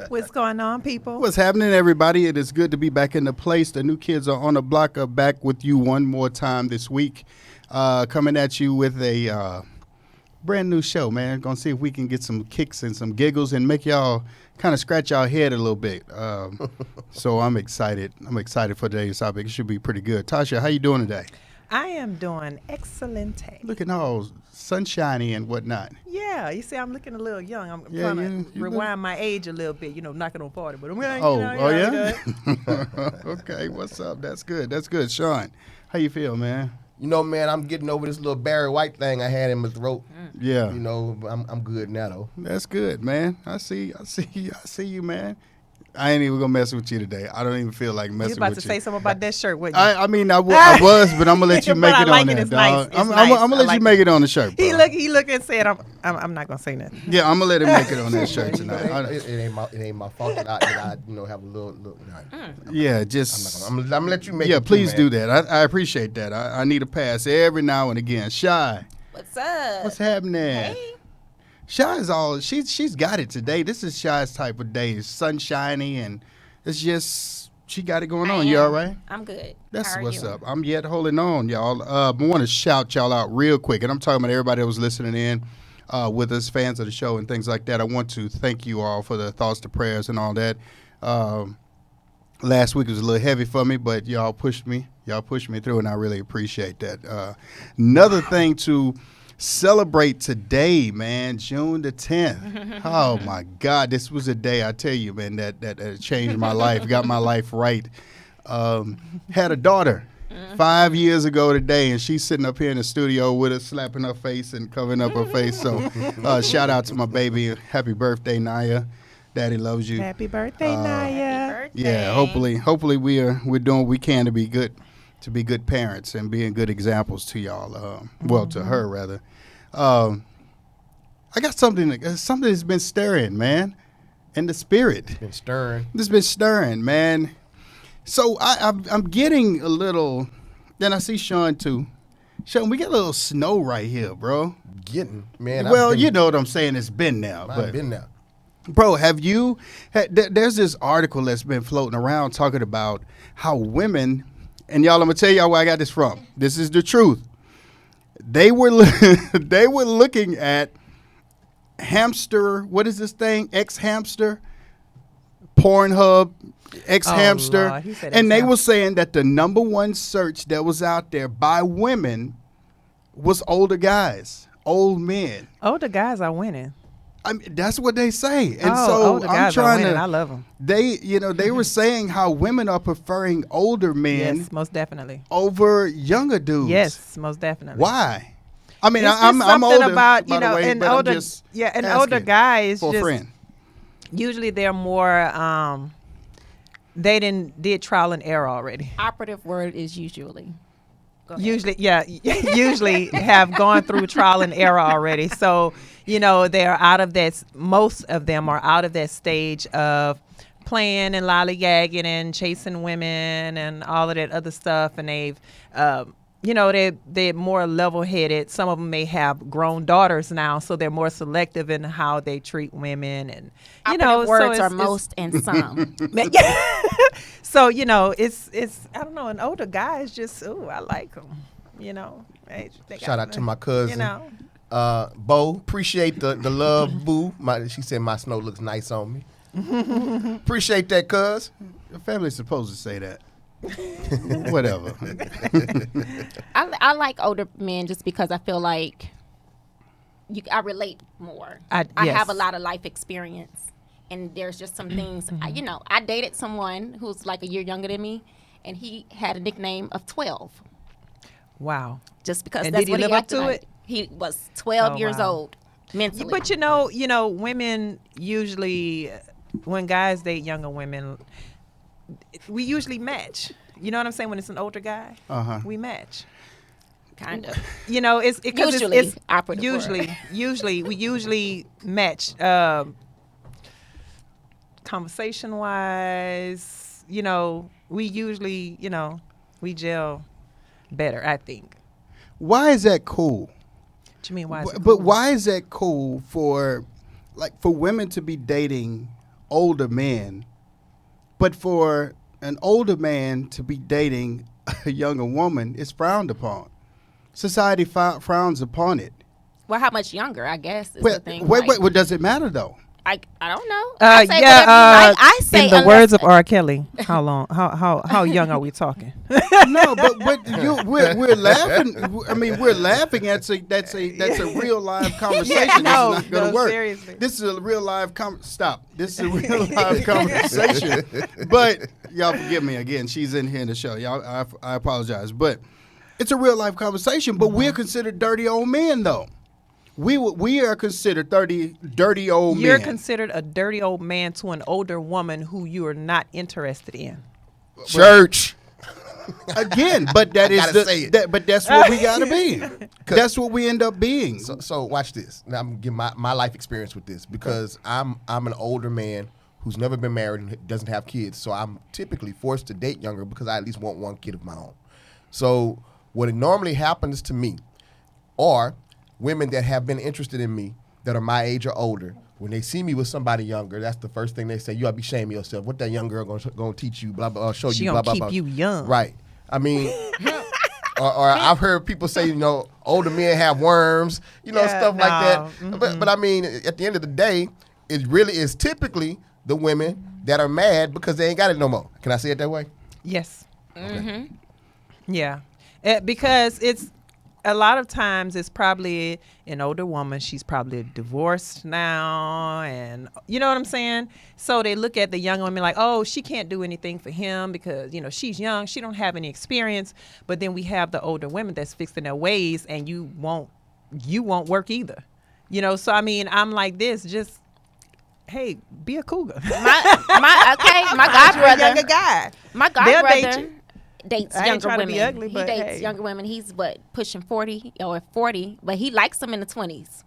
What's going on, people? What's happening, everybody? It is good to be back in the place. The new kids are on the block. Are back with you one more time this week, coming at you with a brand new show, man. Gonna see if we can get some kicks and some giggles and make y'all kind of scratch our head a little bit. So I'm excited. I'm excited for today's topic. It should be pretty good. Tasha, how you doing today? I am doing excellent. Looking all sunshiny and whatnot. Yeah, you see, I'm looking a little young. I'm Yeah, trying to you rewind my age a little bit, knocking on 40. But I'm going yeah? Okay, what's up? That's good. That's good. Sean, how you feel, man? Man, I'm getting over this little Barry White thing I had in my throat. Yeah. I'm good now, though. That's good, man. I see you, man. I ain't even gonna mess with you today. I don't even feel like messing with you. You about to say something about that shirt, wasn't you? I was, but I'm gonna let you make But it I like on it. that, It's dog. nice. I'm It's gonna nice. I let like you make it on the shirt, bro. He looked and said, I'm not gonna say nothing. Yeah, I'm gonna let him make it on that shirt It tonight. ain't my fault that I have a little. Yeah, just I'm gonna let you make it. yeah. too, Please man. do that. I appreciate that. I need a pass every now and again. Shy, What's up? what's happening? Hey. Shy is all she's got it today. This is Shy's type of day. It's sunshiny and it's just she got it going I on. You am. all right? I'm good. That's How are what's you? up. I'm yet holding on, y'all. I want to shout y'all out real quick, and I'm talking about everybody that was listening in with us, fans of the show and things like that. I want to thank you all for the thoughts, the prayers, and all that. Last week was a little heavy for me, but y'all pushed me. Y'all pushed me through, and I really appreciate that. Another thing to celebrate today, man, June the 10th. Oh, my God. This was a day, I tell you, man, that changed my life, got my life right. Had a daughter 5 years ago today, and she's sitting up here in the studio with us, slapping her face and covering up her face. So shout out to my baby. Happy birthday, Naya. Daddy loves you. Happy birthday, Naya. Happy birthday. Yeah, hopefully we're doing what we can to be good parents and being good examples to y'all. Well, to her rather. I got something that's been stirring, man, in the spirit. Been stirring. This been stirring, man. So I'm getting a little. Then I see Sean too. Sean, we got a little snow right here, bro. Man. Well, you know what I'm saying. It's been now, I've but been there. bro, have you? There's this article that's been floating around talking about how women, and y'all, I'm gonna tell y'all where I got this from. This is the truth. They were looking at hamster. What is this thing? X-hamster, Pornhub, X-hamster, Lord, he said and they X-hamster. were saying that the number one search that was out there by women was older guys, old men. Older guys are winning. I mean, that's what they say, and older so I'm guys are trying winning. to. I love them. They were saying how women are preferring older men Yes, most definitely. over younger dudes. Yes, most definitely. Why? I mean, It's just I'm something older, about, by the way, an but I'm older, just an asking older guy is for a just friend. usually they're more. They did trial and error already. Operative word is usually. Go ahead. Usually have gone through trial and error already. So, they're out of that. Most of them are out of that stage of playing and lollygagging and chasing women and all of that other stuff. And they've, they're more level-headed. Some of them may have grown daughters now, so they're more selective in how they treat women. And Operative so words it's- are most and some. So it's I don't know. An older guy is just I like them. They Shout out to my cousin. You know, Bo, appreciate the love, boo. She said my snow looks nice on me. Appreciate that, cuz. Your family's supposed to say that. Whatever. I like older men just because I feel like I relate more. I yes. have a lot of life experience, and there's just some things. I dated someone who's like a year younger than me, and he had a nickname of 12. wow. Just because And that's did he what live he up acted to like. it? He was 12 Oh, years wow. old mentally. But women usually, when guys date younger women, we usually match. You know what I'm saying? When it's an older guy, we match. kind of. It's because Usually, it's operative word. usually we match conversation wise. We usually we gel better. I think. Why is that cool? What you mean? Why? Is it But cool? why is that cool for women to be dating older men, but for an older man to be dating a younger woman is frowned upon. Society frowns upon it. Well, how much younger? I guess is Wait, the thing. wait, like, wait. What does it matter though? I don't know. I say Yeah. whatever you like. I say In the unless- words of R. Kelly, how long? How young are we talking? No, but we're laughing. I mean, we're laughing. That's a real live conversation. No, this is not going to no, work. seriously. This is a real live stop. This is a real live conversation. But y'all forgive me again. She's in here in the show. Y'all, I apologize. But it's a real life conversation. But we're considered dirty old men, though. We are considered dirty old You're men. considered a dirty old man to an older woman who you are not interested in. Church. Again, but that is gotta say it. but that's what we gotta be. That's what we end up being. So watch this. Now I'm gonna give my life experience with this because I'm an older man who's never been married and doesn't have kids. So I'm typically forced to date younger because I at least want one kid of my own. So what normally happens to me are women that have been interested in me that are my age or older. When they see me with somebody younger, that's the first thing they say. You ought to be ashamed of yourself. What that young girl gonna teach you? Blah blah. Show She you. gonna Blah keep blah blah. you young. Right. I mean, or I've heard people say, older men have worms, Yeah, stuff like that. no, But I mean, at the end of the day, it really is typically the women that are mad because they ain't got it no more. Can I say it that way? Yes. Yeah. Because it's a lot of times it's probably an older woman. She's probably divorced now, and you know what I'm saying? So they look at the young woman like, oh, she can't do anything for him because, she's young. She don't have any experience. But then we have the older women that's fixed in their ways, and you won't work either. So I mean, I'm like this, just, hey, be a cougar. my You're a younger godbrother. guy. My They'll date godbrother you. dates I ain't younger trying to women. be ugly, He but dates hey. younger women. He's pushing 40 or 40, but he likes them in the 20s.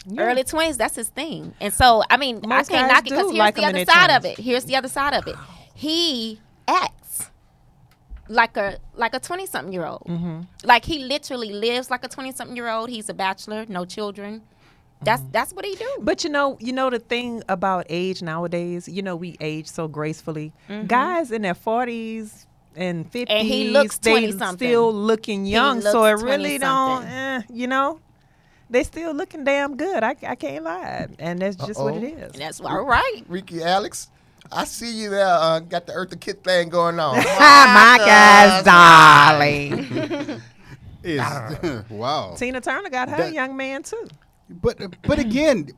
Yeah. Early 20s, that's his thing. And so, I mean, Most I can't guys knock it because do here's like the 'em in other their side of 20s. it. Here's the other side of it. He acts like a 20-something-year-old. Mm-hmm. Like he literally lives like a 20-something-year-old. He's a bachelor, no children. That's what he do. But the thing about age nowadays, we age so gracefully. Guys in their 40s and 50s, And he looks they 20-something. still looking young. So it looks really don't, 20-something. they still looking damn good. I can't lie. And that's just what it is. And that's all right. Ricky Alex, I see you there. Got the Eartha Kitt thing going on. My guy's darling. Wow. Tina Turner got her That- young man too. But again,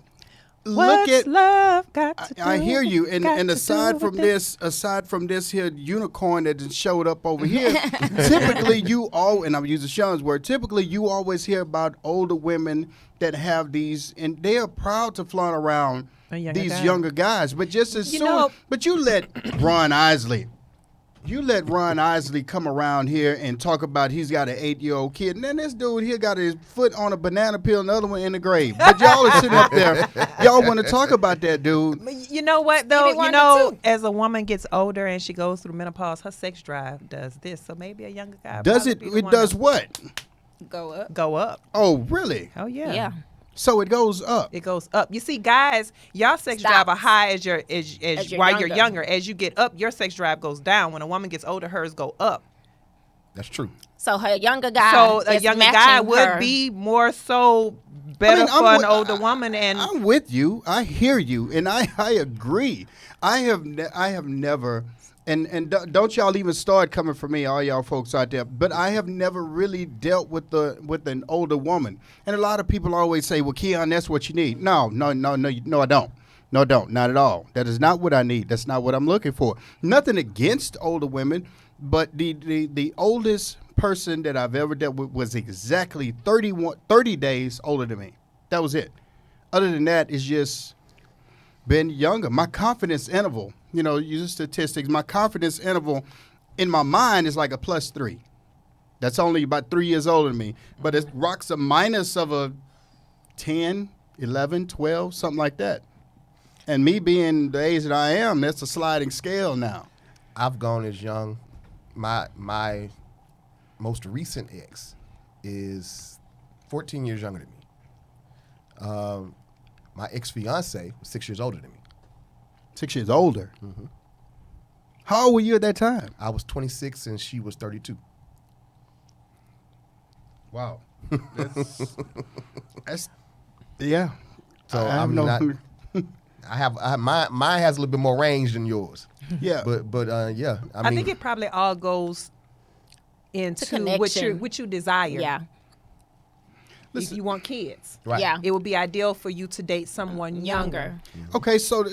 look What's at. love got to do? I hear you, and got to aside do from with this here unicorn that just showed up over here, typically and I'm using Sean's word. Typically, you always hear about older women that have these, and they are proud to flaunt around A younger these guy. younger guys. But just as You soon, know- but you let Ron Isley. You let Ron Isley come around here and talk about he's got an 8-year-old kid, and then this dude here got his foot on a banana peel and the other one in the grave. But y'all are sitting up there, y'all want to talk about that dude. But you know what though? Maybe one or two. As a woman gets older and she goes through menopause, her sex drive does this. So maybe a younger guy Does probably it? be the It one does to what? go up. Oh, really? Oh yeah. Yeah. So it goes up. It goes up. You see, guys, y'all sex drive are high as you're while you're younger. younger. As you get up, your sex drive goes down. When a woman gets older, hers go up. That's true. So her younger guy. So a is younger guy matching would her. be more so better I'm for an with- older woman. And I'm with you. I hear you, and I agree. I have never, and don't y'all even start coming for me, all y'all folks out there. But I have never really dealt with an older woman. And a lot of people always say, "Well, Keon, that's what you need." No, I don't. No, I don't. Not at all. That is not what I need. That's not what I'm looking for. Nothing against older women, but the oldest person that I've ever dealt with was exactly 30 days older than me. That was it. Other than that, it's just been younger. My confidence interval, use statistics, my confidence interval in my mind is like a +3. That's only about 3 years older than me. But it rocks a minus of a 10, 11, 12, something like that. And me being the age that I am, that's a sliding scale now. I've gone as young. My most recent ex is 14 years younger than me. My ex-fiance was 6 years older than me. 6 years older. How old were you at that time? I was 26 and she was 32. Wow. That's yeah. So I I'm know- not. Mine has a little bit more range than yours. Yeah. But yeah. I think it probably all goes into connection. what you desire. Yeah. If you want kids, Right. Yeah. it would be ideal for you to date someone younger. Okay, so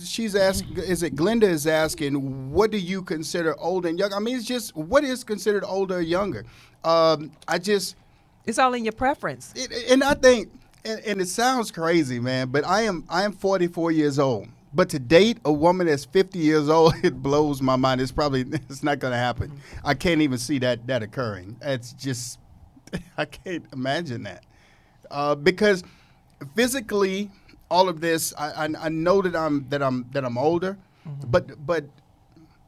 she's asking. Is it Glenda is asking? What do you consider old and young? I mean, it's just what is considered older or younger. I just It's all in your preference. and I think and it sounds crazy, man, but I am 44 years old. But to date a woman that's 50 years old, it blows my mind. It's not going to happen. I can't even see that occurring. It's just I can't imagine that because physically, all of this, I know that I'm older, but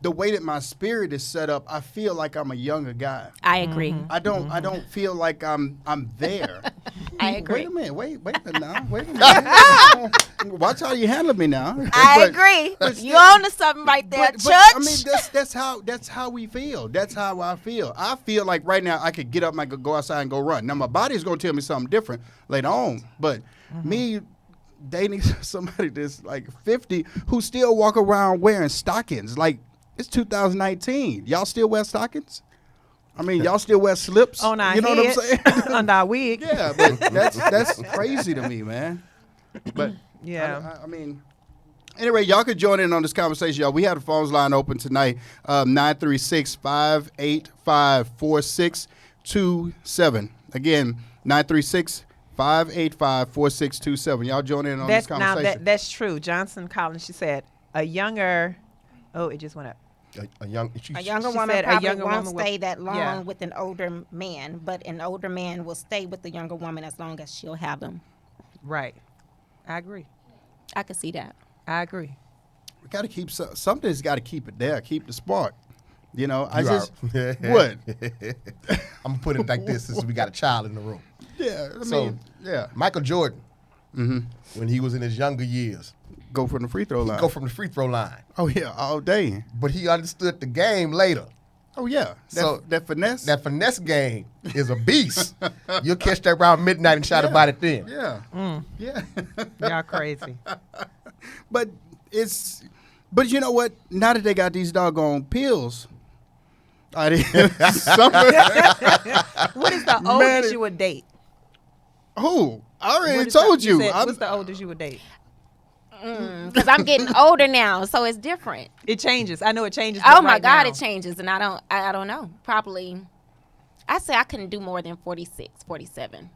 the way that my spirit is set up, I feel like I'm a younger guy. I agree. I don't feel like I'm there. I agree. Wait a minute. Wait a minute now. Wait a minute. Watch how you handle me now. I But- agree. You own to something right there, but, Church. I mean, that's how we feel. That's how I feel. I feel like right now I could get up and I could go outside and go run. Now my body's gonna tell me something different later on. But me dating somebody that's like 50 who still walk around wearing stockings, like it's 2019. Y'all still wear stockings? I mean, y'all still wear slips? On our you know head, what I'm saying? on our wig. Yeah, but that's crazy to me, man. But Yeah. I mean, anyway, y'all could join in on this conversation, y'all. We have the phones line open tonight, 936-585-4627. Again, 936-585-4627. Y'all join in on this conversation. That's true. Johnson Collins, she said, a younger. Oh, it just went up. A younger She woman said a probably younger won't woman will- stay that long yeah. with an older man, but an older man will stay with the younger woman as long as she'll have them. Right. I agree. I can see that. I agree. We got to keep something's got to keep it there, keep the spark. You know, I You just are- what? I'm gonna put it like this: since we got a child in the room. Yeah, I So- mean, yeah. Michael Jordan, when he was in his younger years, Go from the free throw line. go from the free throw line, Oh yeah, all day. but he understood the game later. Oh yeah. So- That finesse. That finesse game is a beast. You'll catch that around midnight and shout about it then. yeah. Yeah. Y'all crazy. But you know what? Now that they got these doggone pills, What is the oldest you would date? who? I What already is told the- you. said, I'm- what's the oldest you would date? Because I'm getting older now, so it's different. It changes. I know it changes. Oh but my right God, now- it changes, and I don't know. Probably, I say I couldn't do more than 46, 47.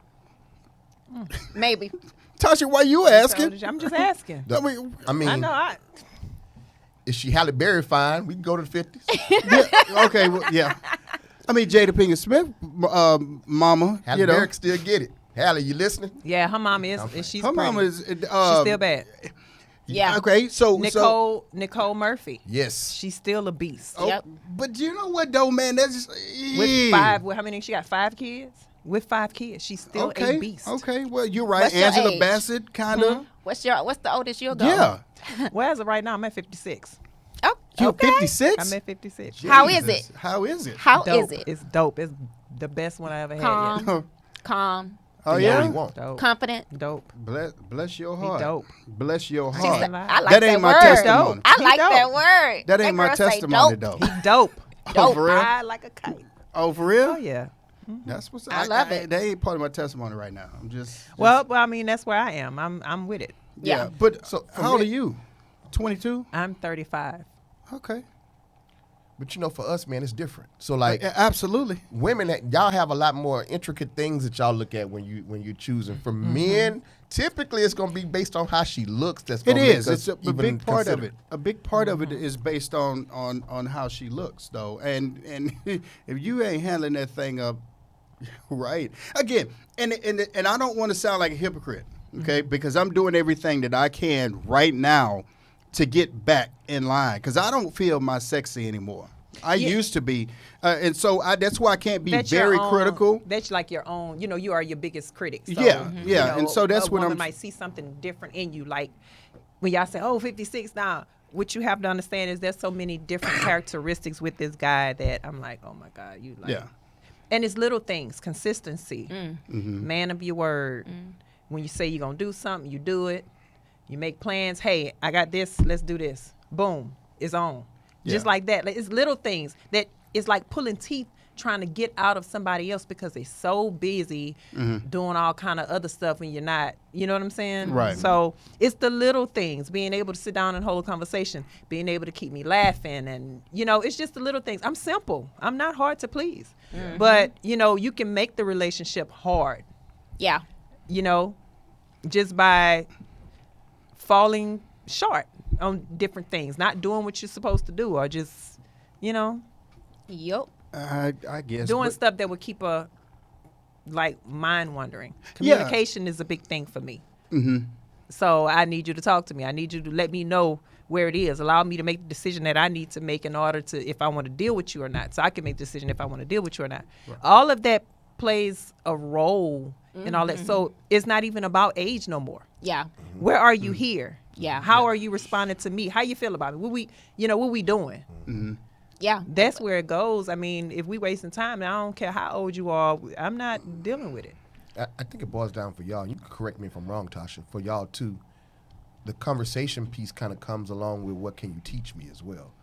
Maybe. Tasha, why you So asking? I'm just asking. I mean, I know. Is she Halle Berry fine? We can go to the 50s. yeah, okay, well, yeah. I mean, Jada Pinkett Smith, mama, Halle you know, Berry can still get it. Halle, you listening? Yeah, her mom is. She's her mama pretty. is. She's still bad. Yeah. Okay, so Nicole Murphy. Yes. She's still a beast. Oh, Yep. but you know what though, man? That's With five, how many? She got 5 kids. With 5 kids, she's still okay. a beast. Okay, well, you're right. What's your Angela age? Bassett, kind of. What's the oldest you'll go? Yeah. Well, as of right now, I'm at 56. Oh, You're okay. 56. I'm at 56. How is Jesus. it? How is it? How Dope. is it? It's dope. It's the best one I ever had. Calm, Yet. calm, Oh Yeah, yeah. you want. Dope. confident. Dope. Bless your heart. dope. Bless your She heart. said- I like That that, ain't my word. testimony. I He like dope. that word. That ain't my girl say testimony dope. though. He dope. Oh, for real? High like a kite. Oh, for real? Oh yeah. That's what's. I love it. They ain't part of my testimony right now. I'm just. Well, I mean that's where I am. I'm with it. yeah. Yeah. But So, for how old me- are you? 22. I'm 35. Okay. But you know, for us, man, it's different. So like Yeah, absolutely. women, y'all have a lot more intricate things that y'all look at when you're choosing. For men, typically it's gonna be based on how she looks. That's It gonna make is. us It's a even big part of consider. it. A big part of it is based on how she looks, though. And if you ain't handling that thing up right, again, and I don't want to sound like a hypocrite, okay? Because I'm doing everything that I can right now to get back in line. Because I don't feel my sexy anymore. I used to be, and so that's why I can't be That's your very own- critical. That's like your own. You know, you are your biggest critic. So, Yeah, you yeah, know, and so that's a when woman I'm- might see something different in you. Like when y'all say, oh, 56 now, what you have to understand is there's so many different characteristics with this guy that I'm like, oh my God, you like. Yeah. And it's little things, consistency, man of your word. When you say you're going to do something, you do it. You make plans. Hey, I got this. Let's do this. Boom. It's on. Just Yeah. like that. Like, it's little things that it's like pulling teeth trying to get out of somebody else because they're so busy doing all kind of other stuff when you're not. You know what I'm saying? Right. So it's the little things, being able to sit down and hold a conversation, being able to keep me laughing. And, you know, it's just the little things. I'm simple. I'm not hard to please. But, you know, you can make the relationship hard, Yeah. you know, just by falling short on different things, not doing what you're supposed to do, or just, you know, Yup. I guess doing but- stuff that would keep a like mind wandering. Yeah. Communication is a big thing for me. So I need you to talk to me. I need you to let me know where it is. Allow me to make the decision that I need to make in order to, if I want to deal with you or not. So I can make the decision if I want to deal with you or not. All of that plays a role in all that. So it's not even about age no more. Yeah. Where are you here? Yeah. How are you responding to me? How you feel about me? What we doing? Yeah. That's where it goes. I mean, if we wasting time, I don't care how old you are. I'm not dealing with it. I think it boils down for y'all. You can correct me if I'm wrong, Tasha. For y'all too, the conversation piece kind of comes along with what can you teach me as well.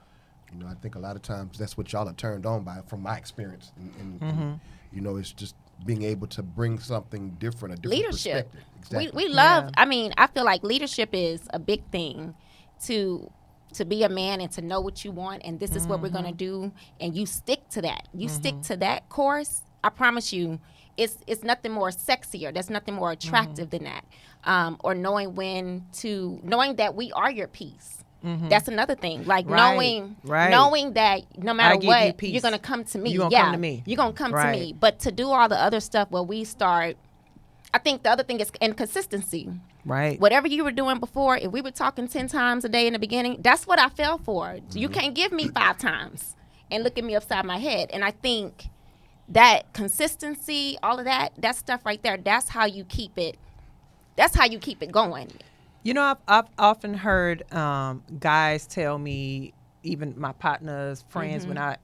You know, I think a lot of times that's what y'all are turned on by, from my experience. And you know, it's just being able to bring something different, a different Leadership. perspective. Exactly. We love. Yeah. I mean, I feel like leadership is a big thing to be a man and to know what you want, and this is what we're gonna do, and you stick to that. You stick to that course. I promise you, it's nothing more sexier. There's nothing more attractive than that. Or knowing knowing that we are your peace. That's another thing. Like Right. knowing that no matter give you what, peace. you're gonna come to me. You gonna yeah, come to me. You're gonna come to Right. me. But to do all the other stuff where we start, I think the other thing is inconsistency. Right. Whatever you were doing before, if we were talking 10 times a day in the beginning, that's what I fell for. You can't give me 5 times and look at me upside my head. And I think that consistency, all of that stuff right there, that's how you keep it. That's how you keep it going. You know, I've often heard guys tell me, even my partners, friends, when I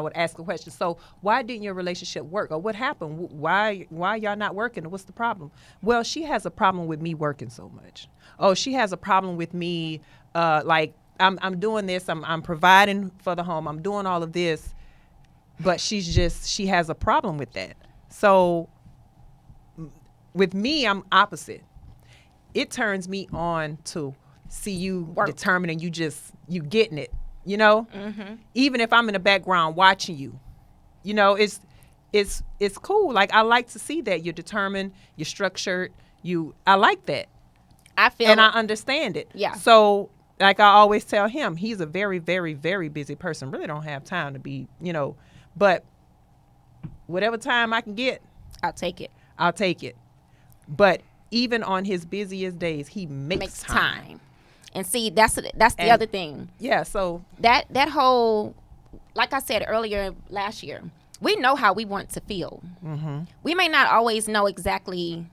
would ask a question. So why didn't your relationship work, or what happened? Why y'all not working? What's the problem? Well, she has a problem with me working so much. Oh, she has a problem with me. Like I'm doing this. I'm providing for the home. I'm doing all of this, but she has a problem with that. So with me, I'm opposite. It turns me on to see you determining you getting it, you know? Even if I'm in the background watching you, you know, it's cool. Like, I like to see that you're determined, you're structured, I like that. I feel And I understand it. Yeah. So, like I always tell him, he's a very, very, very busy person. Really don't have time to be, you know, but whatever time I can get, I'll take it. I'll take it. But even on his busiest days, he makes time. And see, that's the And- other thing. Yeah, so That whole, like I said earlier last year, we know how we want to feel. We may not always know exactly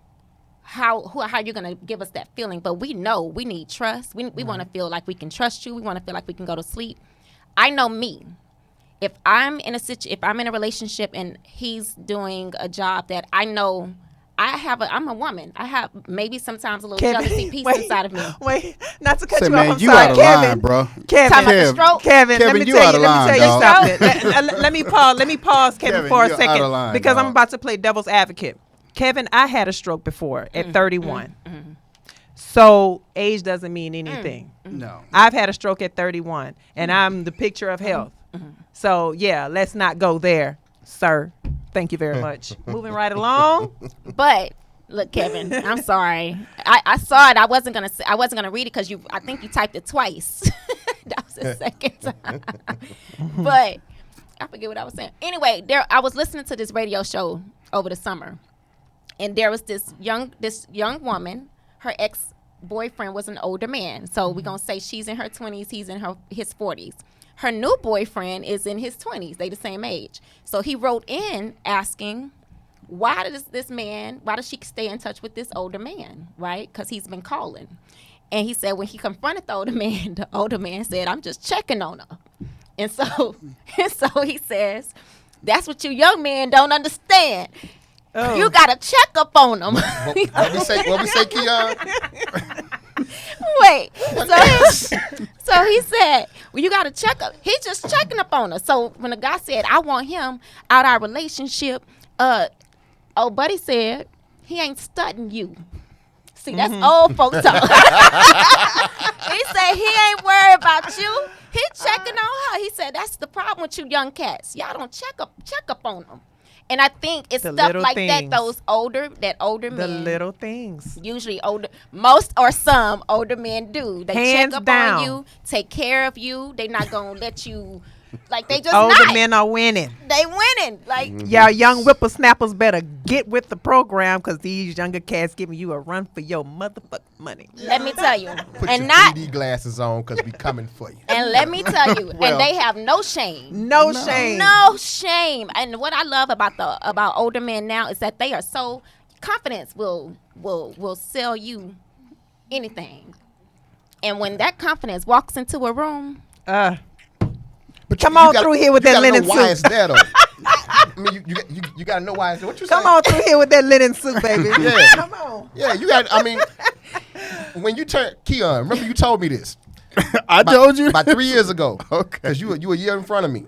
how you're going to give us that feeling, but we know we need trust. We want to feel like we can trust you. We want to feel like we can go to sleep. I know me. If I'm in a relationship and he's doing a job that I know I'm a woman. I have maybe sometimes a little jealousy piece inside of me. Wait, not to cut Say, you man, off. I'm you sorry, out of Kevin. line, bro. Kevin, Talking about the stroke? Kevin, Kevin, let me you tell out you, of let me line, tell you dog. something. Let me pause. Let me pause, Kevin, Kevin, for a you're out second, of line, because I'm dog. about to play devil's advocate. Kevin, I had a stroke before at 31. So age doesn't mean anything. No. I've had a stroke at 31, and I'm the picture of health. So yeah, let's not go there, sir. Thank you very much. Moving right along. But look, Kevin, I'm sorry. I saw it. I wasn't gonna read it because I think you typed it twice. That was the second time. But I forget what I was saying. Anyway, I was listening to this radio show over the summer, and there was this young woman. Her ex-boyfriend was an older man, so we're gonna say she's in her 20s, he's in his 40s. Her new boyfriend is in his 20s. They the same age. So he wrote in asking, why does she stay in touch with this older man, right? Because he's been calling. And he said when he confronted the older man said, "I'm just checking on her." And so he says, "That's what you young men don't understand. Oh. You got to check up on them." What we say, Keon? Wait. So he said, "Well, you got to check up." He's just checking up on her. So when the guy said, "I want him out our relationship," Buddy said, "He ain't studying you." See, that's old folks talk. He said he ain't worried about you. He checking on her. He said that's the problem with you young cats. Y'all don't check up on them. And I think it's The stuff little like things. that. Older The men. little things. Usually most or some older men do. They Hands check up down. on you, take care of you. They not gonna let you, like they just Older not. men are winning. They winning. Like Y'all young whippersnappers better get with the program because these younger cats giving you a run for your motherfucking money. let me tell you, Put and your not 3D glasses on because we coming for you. and let me tell you, Well. and they have no shame. No shame. No shame. And what I love about older men now is that they are so confidence will sell you anything. And when that confidence walks into a room, But Come on through here with you that gotta know linen why suit. it's there though. I mean, you gotta know why it's there. What you Come saying? on through here with that linen suit, baby. Yeah. Come on. Yeah, you got. I mean, when you turn Keon, remember you told me this I told you. about 3 years ago. Okay. Because you a year in front of me.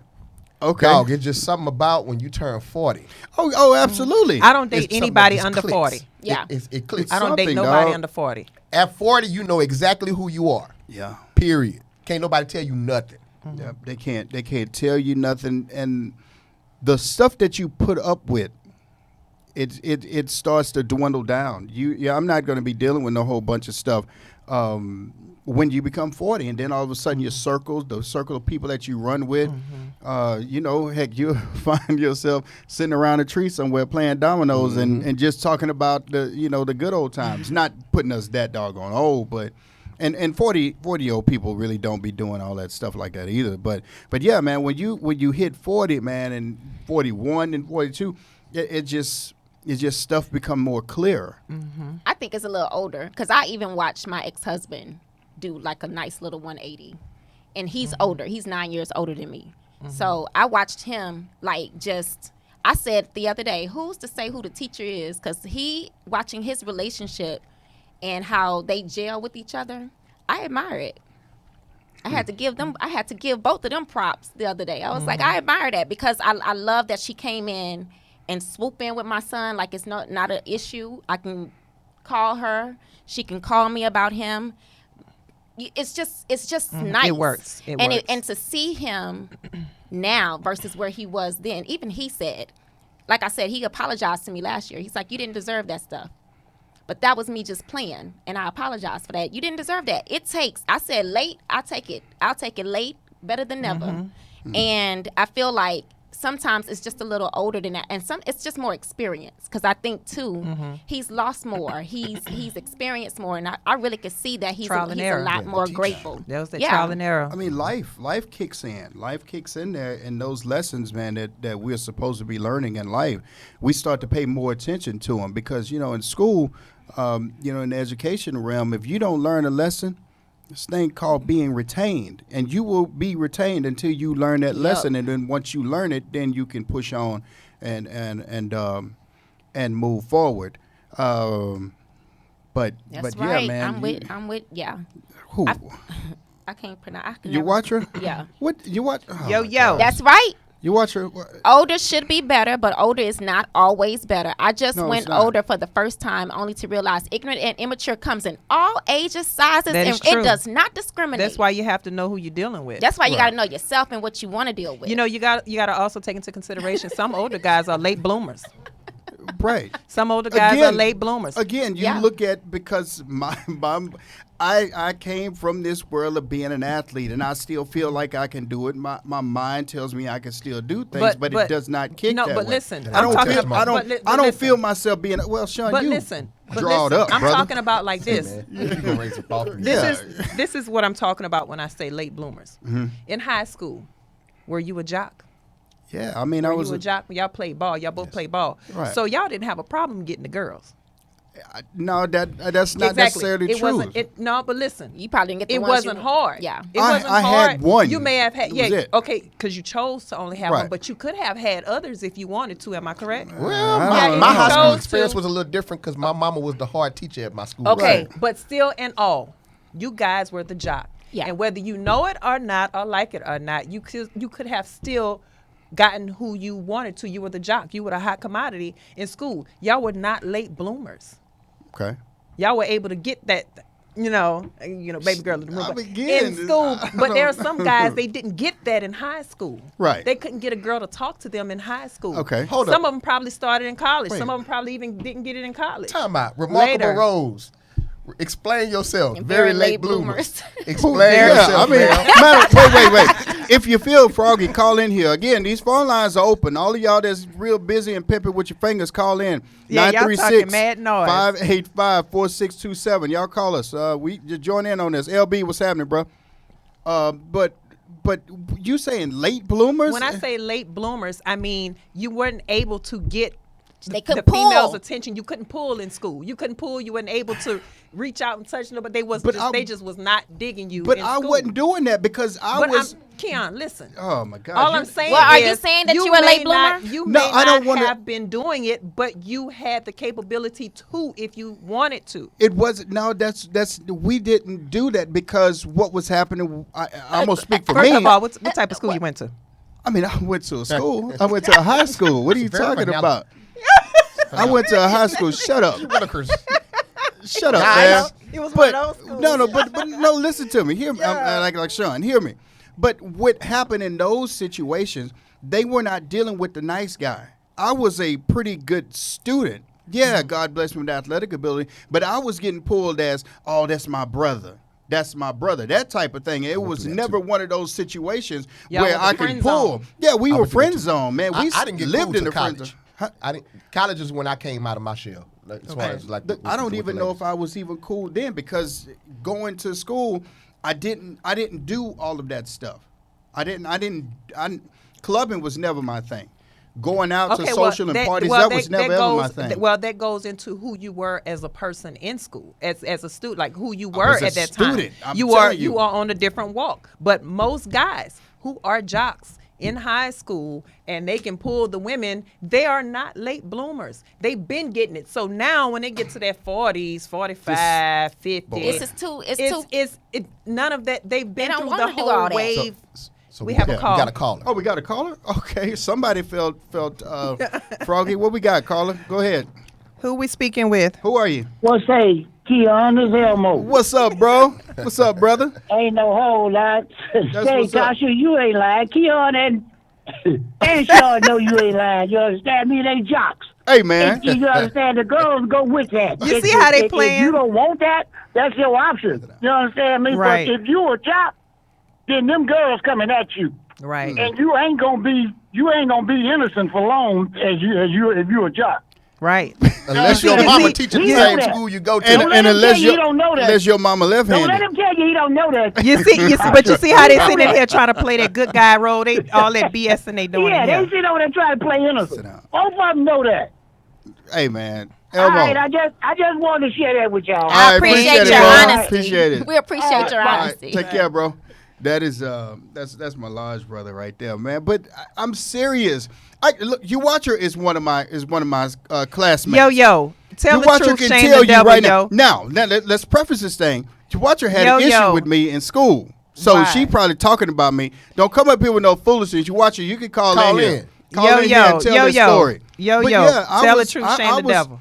Okay. Dog, it's just something about when you turn 40. Oh, absolutely. I don't It's date something anybody that just under clicks. 40. Yeah. It clicks. I don't date something, nobody dog. under 40. At 40, you know exactly who you are. Yeah. Period. Can't nobody tell you nothing. Yep. They can't tell you nothing, and the stuff that you put up with, it starts to dwindle down. I'm not going to be dealing with a whole bunch of stuff when you become 40, and then all of a sudden the circle of people that you run with, heck, you find yourself sitting around a tree somewhere playing dominoes and just talking about the good old times. Not putting us that doggone old, but. And 40-year-old people really don't be doing all that stuff like that either. But yeah, man, when you hit 40, man, and 41 and 42, it just stuff become more clear. I think it's a little older because I even watched my ex-husband do like a nice little 180, and he's older. He's 9 years older than me. So I watched him I said the other day, who's to say who the teacher is? Because watching his relationship and how they gel with each other, I admire it. I had to give both of them props the other day. I was like, I admire that because I love that she came in and swoop in with my son like it's not an issue. I can call her. She can call me about him. It's just nice. It works. And to see him now versus where he was then, even he said, like I said, he apologized to me last year. He's like, you didn't deserve that stuff. But that was me just playing, and I apologize for that. You didn't deserve that. I said late, I'll take it. I'll take it late, better than never. And I feel like sometimes it's just a little older than that, and it's just more experience. Because I think too, he's lost more. He's experienced more, and I really could see that he's a lot more grateful. That was the trial and error. I mean, life kicks in. Life kicks in there, and those lessons, man, that we're supposed to be learning in life, we start to pay more attention to them because in school. In the education realm, if you don't learn a lesson, this thing called being retained, and you will be retained until you learn that lesson, and then once you learn it, then you can push on and move forward. But That's but right. yeah, man, I'm with yeah. who I can't pronounce. you watch her? Yeah. What you watch? Oh Yo, my yo. God. That's right. You watch her? Older should be better, but older is not always better. I just No, went it's not. older for the first time only to realize ignorant and immature comes in all ages, sizes, That and is true. it does not discriminate. That's why you have to know who you're dealing with. That's why you Right. got to know yourself and what you want to deal with. you got to also take into consideration some older guys are late bloomers. Right. Some older guys are late bloomers. Again, you Yeah. look at because I came from this world of being an athlete, and I still feel like I can do it. My mind tells me I can still do things, but it does not kick no, that but way. listen, I I'm don't talking feel, about- I don't, but li- I don't listen. feel myself being. Well, Sean, But you listen, draw it up, I'm brother. talking about like this. You gonna raise the bar for me. This is what I'm talking about when I say late bloomers. In high school, were you a jock? Yeah, I mean, I Were was. you a jock? Y'all played ball. Y'all both played ball. Right. So y'all didn't have a problem getting the girls. No, that's not Exactly. necessarily It true. wasn't. No, but listen. You probably didn't get the It ones you wasn't want. hard. Yeah. It I wasn't had hard. one. You may have had. That was Yeah. it. Okay, because you chose to only have Right. one, but you could have had others if you wanted to. Am I correct? Well, I don't my know. high school Chose experience to. was a little different because my mama was the hard teacher at my school. Okay, Right. but still, in all, you guys were the jock. Yeah. And whether you know it or not, or like it or not, you could have still gotten who you wanted to. You were the jock. You were the hot commodity in school. Y'all were not late bloomers. Okay. Y'all were able to get that, baby girl in the room. I but begin in to- school, I but there are don't- some guys, they didn't get that in high school. Right. They couldn't get a girl to talk to them in high school. Okay. Hold Some up. of them probably started in college. Wait. Some of them probably even didn't get it in college. Time out. Remarkable Later. Rose. Explain yourself. And Very very late late bloomers. bloomers. Explain Yeah, yourself. I mean, man. wait. If you feel froggy, call in here. Again, these phone lines are open. All of y'all that's real busy and pimping with your fingers, call in. Yeah, y'all talking mad noise. 585-4627. Y'all call us. We just join in on this. LB, what's happening, bro? But you saying late bloomers? When I say late bloomers, I mean you weren't able to get They the couldn't females' pull. attention. You couldn't pull in school. You couldn't pull. You weren't able to reach out and touch them. But But they just was not digging you. but in I school. wasn't doing that because I But was. Keon, listen. Oh my God! All I'm saying Well, are you is saying that you were a may late not- bloomer? You No, may I don't not wanna- have been doing it, but you had the capability to if you wanted to. It wasn't. No, that's. We didn't do that because what was happening. I'm gonna speak for First me. of all, what type of school you went to? I mean, I went to a school. I went to a high school. What are you Very talking phenomenal. about? I went to a high school. Shut up. Willikers. Shut up, Guys. man. It was But one of those schools. no. Listen to me. Hear me. I'm like Sean. Hear me. But what happened in those situations? They were not dealing with the nice guy. I was a pretty good student. Yeah, God bless me with athletic ability. But I was getting pulled as, oh, that's my brother. That's my brother. That type of thing. It was do that never too. one of those situations Y'all where were the I could friend pull. zone. Yeah, we I were would do that friend too. zone, man. We I didn't get lived cool in to the friend college. zone. Huh? College is when I came out of my shell. Like, as far as like, I don't even know if I was even cool then because going to school, I didn't do all of that stuff. Clubbing was never my thing. Going out to social and parties, that was never ever my thing. Well, that goes into who you were as a person in school, as a student, like who you I were was a at that student, time. I'm You are telling you. you are on a different walk. But most guys who are jocks in high school and they can pull the women, they are not late bloomers. They've been getting it. So now when they get to their 40s, 45, 50, none of that. They've been don't through wanna the do all whole that. wave. So We have a call. We got a caller. Oh, we got a caller? Okay, somebody felt froggy. What we got, caller? Go ahead. Who we speaking with? Who are you? Well, say, Keon, this Elmo. What's up, bro? What's up, brother? Ain't no whole lot. Say, what's up. Tasha, you ain't lying. Keon and Sean know you ain't lying. You understand me? They jocks. Hey, man. You understand? The girls go with that. You see how they If playing? you don't want that, that's your option. You understand me? Right. But if you a jock, then them girls coming at you, Right. and you ain't gonna be innocent for long if you a jock. Right. Unless You your see, mama he- teaches he the know same that. school you go to. Don't let him tell you he don't know that. unless your mama Don't let left-handed. him tell you he don't know that. But you see how they sitting in here trying to play that good guy role. They all that BS and they doing Yeah, it they here. sit over there trying to play Sit innocent. down. Both of them know that. Hey, man. All Elmo. right, I just wanted to share that with y'all. All I right, appreciate it, your bro. honesty. Appreciate it. We appreciate your All right, honesty. Take care, bro. That is that's my large brother right there, man. But I'm serious. Look, you watcher is one of my classmates. Yo, tell You the watcher truth, can shame tell the you devil, right yo. now. Now let's preface this thing. Your watcher had an Yo. issue with me in school, so Why? she probably talking about me. Don't come up here with no foolishness. You watcher, you can call in here. Call Yo, in here and tell this story. Yo, But yo. yeah, I Tell the was- truth, I- shame I the was- devil.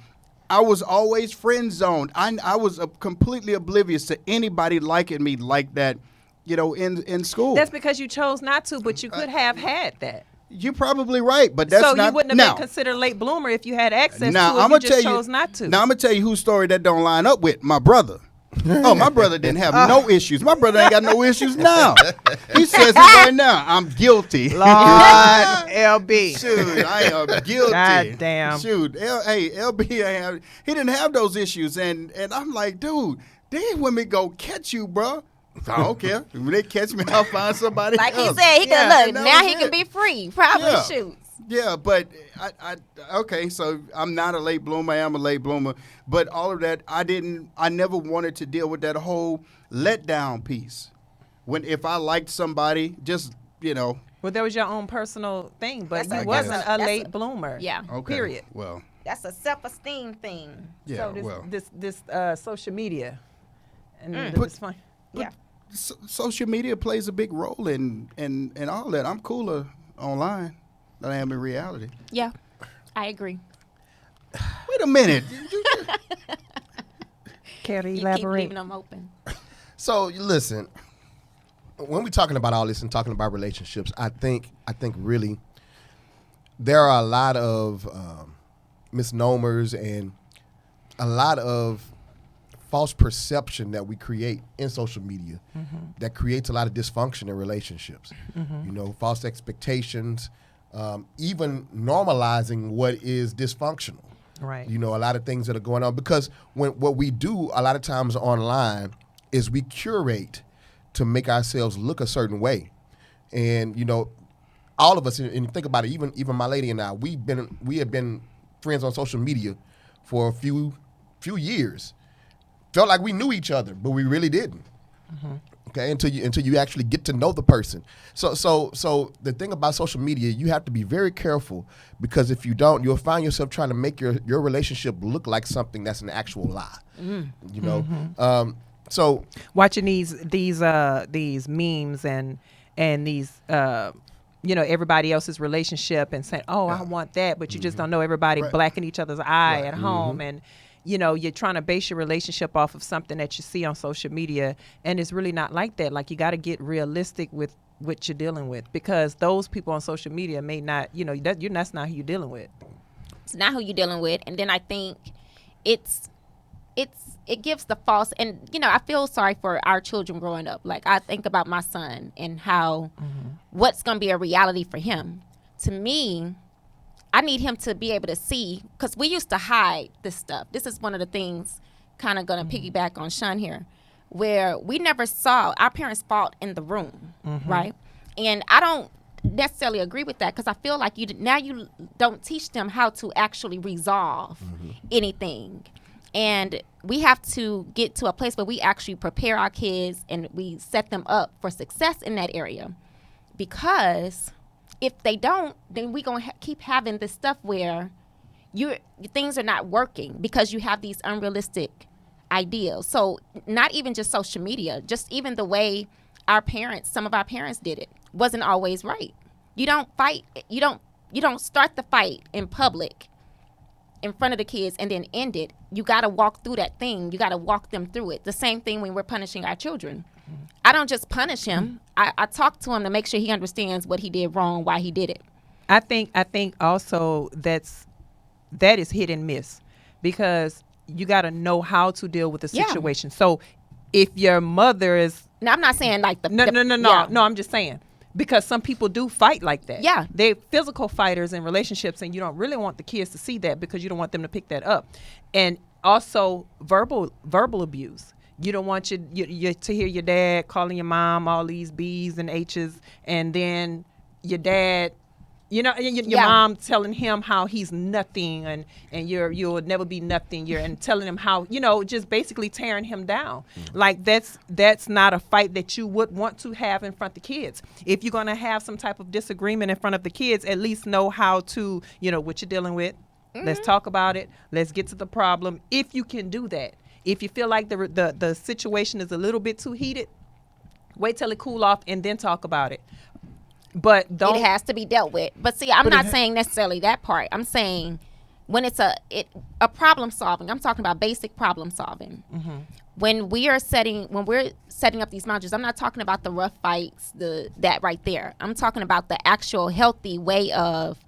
I was always friend zoned. I was completely oblivious to anybody liking me like that, in school. That's because you chose not to, but you could have had that. You're probably right, but that's So not. you wouldn't have been considered late bloomer if you had access Now to it. I'm You gonna tell just you. chose not to. Now I'm gonna tell you whose story that don't line up with my brother. Oh, my brother didn't have no issues. My brother ain't got no issues now. He says it right now. I'm guilty. Lord LB. Shoot, I am guilty. God damn. Shoot, LB he didn't have those issues, and I'm like, dude, these women go catch you, bro. I don't care. When they catch me, I'll find somebody Like he else. said, he Yeah, could look. and that Now was he can it. be free. Probably Yeah. shoots. Yeah, but okay, so I'm not a late bloomer. I am a late bloomer. But all of that, I never wanted to deal with that whole letdown piece. If I liked somebody, just, Well, that was your own personal thing, but That's you a- wasn't that's a late bloomer. Yeah. okay. Period. Well, That's a self-esteem thing. yeah, So well. this social media, and But- it's fine. Yeah. Social media plays a big role in all that. I'm cooler online than I am in reality. Yeah, I agree. Wait a minute. Care to You keep elaborate? leaving them open. So listen, when we're talking about all this and talking about relationships, I think really there are a lot of misnomers and a lot of false perception that we create in social media that creates a lot of dysfunction in relationships. False expectations, even normalizing what is dysfunctional. Right. A lot of things that are going on, because what we do a lot of times online is we curate to make ourselves look a certain way. And all of us, and think about it, even my lady and I, we have been friends on social media for a few years. Felt like we knew each other, but we really didn't. Okay, until you actually get to know the person. So the thing about social media, you have to be very careful, because if you don't, you'll find yourself trying to make your relationship look like something that's an actual lie. So Watching these memes and these everybody else's relationship and saying, oh, I want that, but you just don't know everybody Right. blacking each other's eye at home, and you're trying to base your relationship off of something that you see on social media, and it's really not like that. Like, you got to get realistic with what you're dealing with, because those people on social media may not, that's not who you're dealing with. It's not who you're dealing with. And then I think it gives the false, and I feel sorry for our children growing up. Like, I think about my son and how what's going to be a reality for him. To me, I need him to be able to see, because we used to hide this stuff. This is one of the things, kind of going to piggyback on Sean here, where we never saw our parents fought in the room, right? And I don't necessarily agree with that, because I feel like you don't teach them how to actually resolve anything. And we have to get to a place where we actually prepare our kids and we set them up for success in that area. Because if they don't, then we're going to keep having this stuff where things are not working because you have these unrealistic ideals. So not even just social media, just even the way some of our parents did it wasn't always right. You don't fight, you don't start the fight in public in front of the kids and then end it. You got to walk through that thing. You got to walk them through it. The same thing when we're punishing our children. I don't just punish him. I talk to him to make sure he understands what he did wrong, why he did it. I think also that is hit and miss, because you got to know how to deal with the Yeah. situation. So if your mother is Now, I'm not saying like no, yeah. I'm just saying, because some people do fight like that. Yeah. They're physical fighters in relationships, and you don't really want the kids to see that, because you don't want them to pick that up. And also verbal abuse. You don't want you to hear your dad calling your mom all these B's and H's, and then your dad, your Yeah. mom telling him how he's nothing, and you'll never be nothing. And telling him how, just basically tearing him down. Like, that's not a fight that you would want to have in front of the kids. If you're gonna have some type of disagreement in front of the kids, at least know how to, what you're dealing with. Let's talk about it. Let's get to the problem. If you can do that. If you feel like the situation is a little bit too heated, wait till it cool off and then talk about it. But don't. It has to be dealt with. But see, I'm not saying necessarily that part. I'm saying when it's a problem solving. I'm talking about basic problem solving. When we're setting up these boundaries, I'm not talking about the rough fights, that right there. I'm talking about the actual healthy way of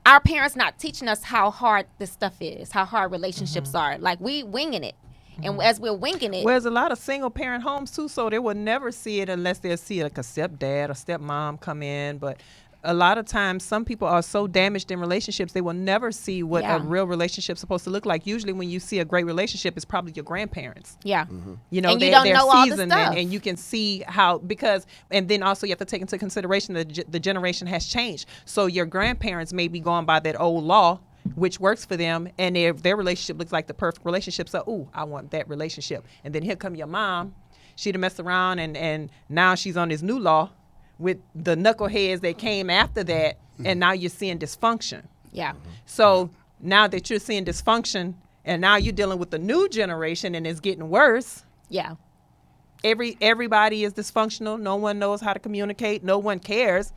our parents not teaching us how hard this stuff is, how hard relationships are. Like, we winging it. And as we're winging it, Well, there's a lot of single parent homes too, so they will never see it unless they see like a stepdad or stepmom come in. But a lot of times some people are so damaged in relationships they will never see what Yeah. a real relationship's supposed to look like. Usually when you see a great relationship, it's probably your grandparents. Yeah. You know, And you they're, don't they're know all the seasoned stuff. and you can see how, because, and then also you have to take into consideration that the generation has changed. So your grandparents may be going by that old law, which works for them, and their relationship looks like the perfect relationship. So, ooh, I want that relationship. And then here come your mom. She'd have messed around and now she's on this new law with the knuckleheads that came after that, and now you're seeing dysfunction. Yeah. So now that you're seeing dysfunction, and now you're dealing with the new generation, and it's getting worse. Yeah. Everybody is dysfunctional. No one knows how to communicate. No one cares,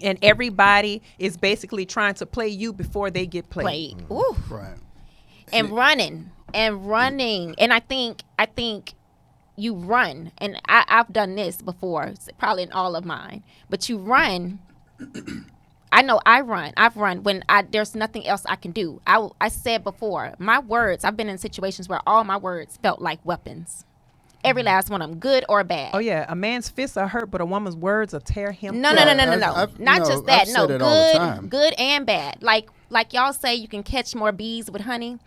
and everybody is basically trying to play you before they get played. Played. Ooh. Right. And running. And I think you run, and I've done this before, probably in all of mine. But you run. I know I run. I've run when there's nothing else I can do. I said before, my words. I've been in situations where all my words felt like weapons. Every last one of them, good or bad. Oh yeah, a man's fists are hurt, but a woman's words will tear him. No. through. Not just that. I've No, said it all the time. good and bad. Like y'all say, you can catch more bees with honey.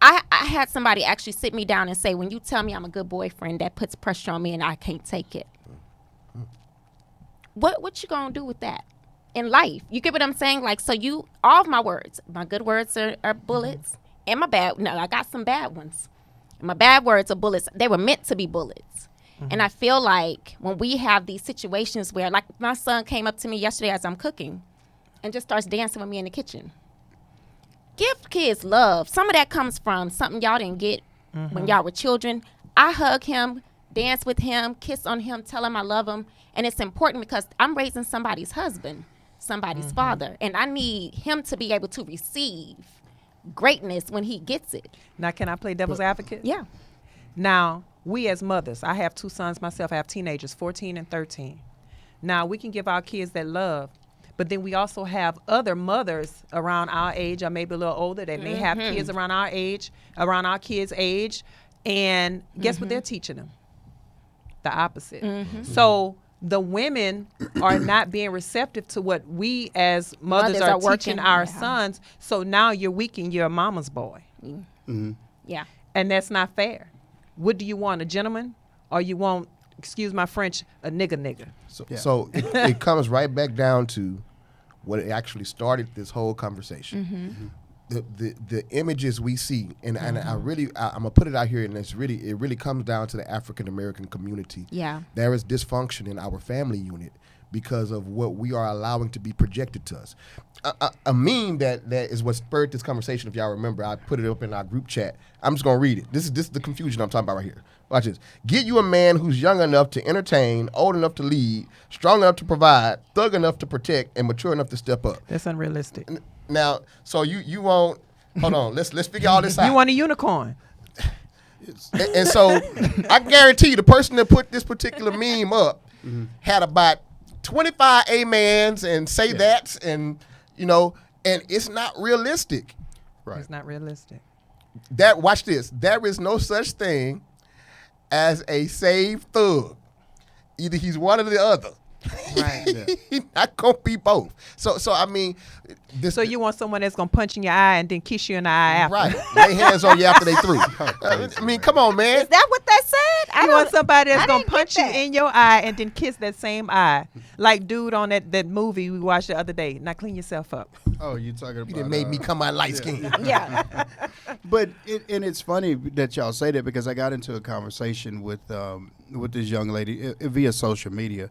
I had somebody actually sit me down and say, when you tell me I'm a good boyfriend, that puts pressure on me and I can't take it. What you gonna do with that in life? You get what I'm saying? Like, so all of my words, my good words are bullets, and my bad. No, I got some bad ones. And my bad words are bullets. They were meant to be bullets. And I feel like when we have these situations where, like, my son came up to me yesterday as I'm cooking, and just starts dancing with me in the kitchen. Give kids love. Some of that comes from something y'all didn't get when y'all were children. I hug him, dance with him, kiss on him, tell him I love him. And it's important because I'm raising somebody's husband, somebody's father. And I need him to be able to receive greatness when he gets it. Now, can I play devil's advocate? Yeah. Now, we as mothers, I have 2 sons myself. I have teenagers, 14 and 13. Now, we can give our kids that love, but then we also have other mothers around our age or maybe a little older that may have kids around our age, around our kids' age, and guess what they're teaching them? The opposite. So the women are not being receptive to what we as mothers are teaching working. our Yeah. sons. So now you're weakening your mama's boy. Yeah. And that's not fair. What do you want, a gentleman? Or you want, excuse my French, a nigga? So it comes right back down to what actually started this whole conversation. The images we see, and I'm gonna put it out here, and it really comes down to the African American community. Yeah. There is dysfunction in our family unit because of what we are allowing to be projected to us. A meme that is what spurred this conversation. If y'all remember, I put it up in our group chat. I'm just gonna read it. This is the confusion I'm talking about right here. Watch this. Get you a man who's young enough to entertain, old enough to lead, strong enough to provide, thug enough to protect, and mature enough to step up. That's unrealistic. Now, so you won't. Hold on. Let's figure all this out. You want a unicorn. And so I guarantee you, the person that put this particular meme up had about 25 amens and say that's, and and it's not realistic. Right. It's not realistic. Watch this. There is no such thing as a saved thug. Either he's one or the other. Right. He's not gonna be both. So I mean, this. So you want someone that's going to punch in your eye and then kiss you in the eye after. Right? Lay hands on you after they through. I mean, come on, man. Is that what that said? You want somebody that's I going to didn't get punch you that. in your eye and then kiss that same eye. Like dude on that movie we watched the other day. Now clean yourself up. Oh, you talking about? You done made me come out light skinned. Yeah. But and it's funny that y'all say that because I got into a conversation with this young lady via social media.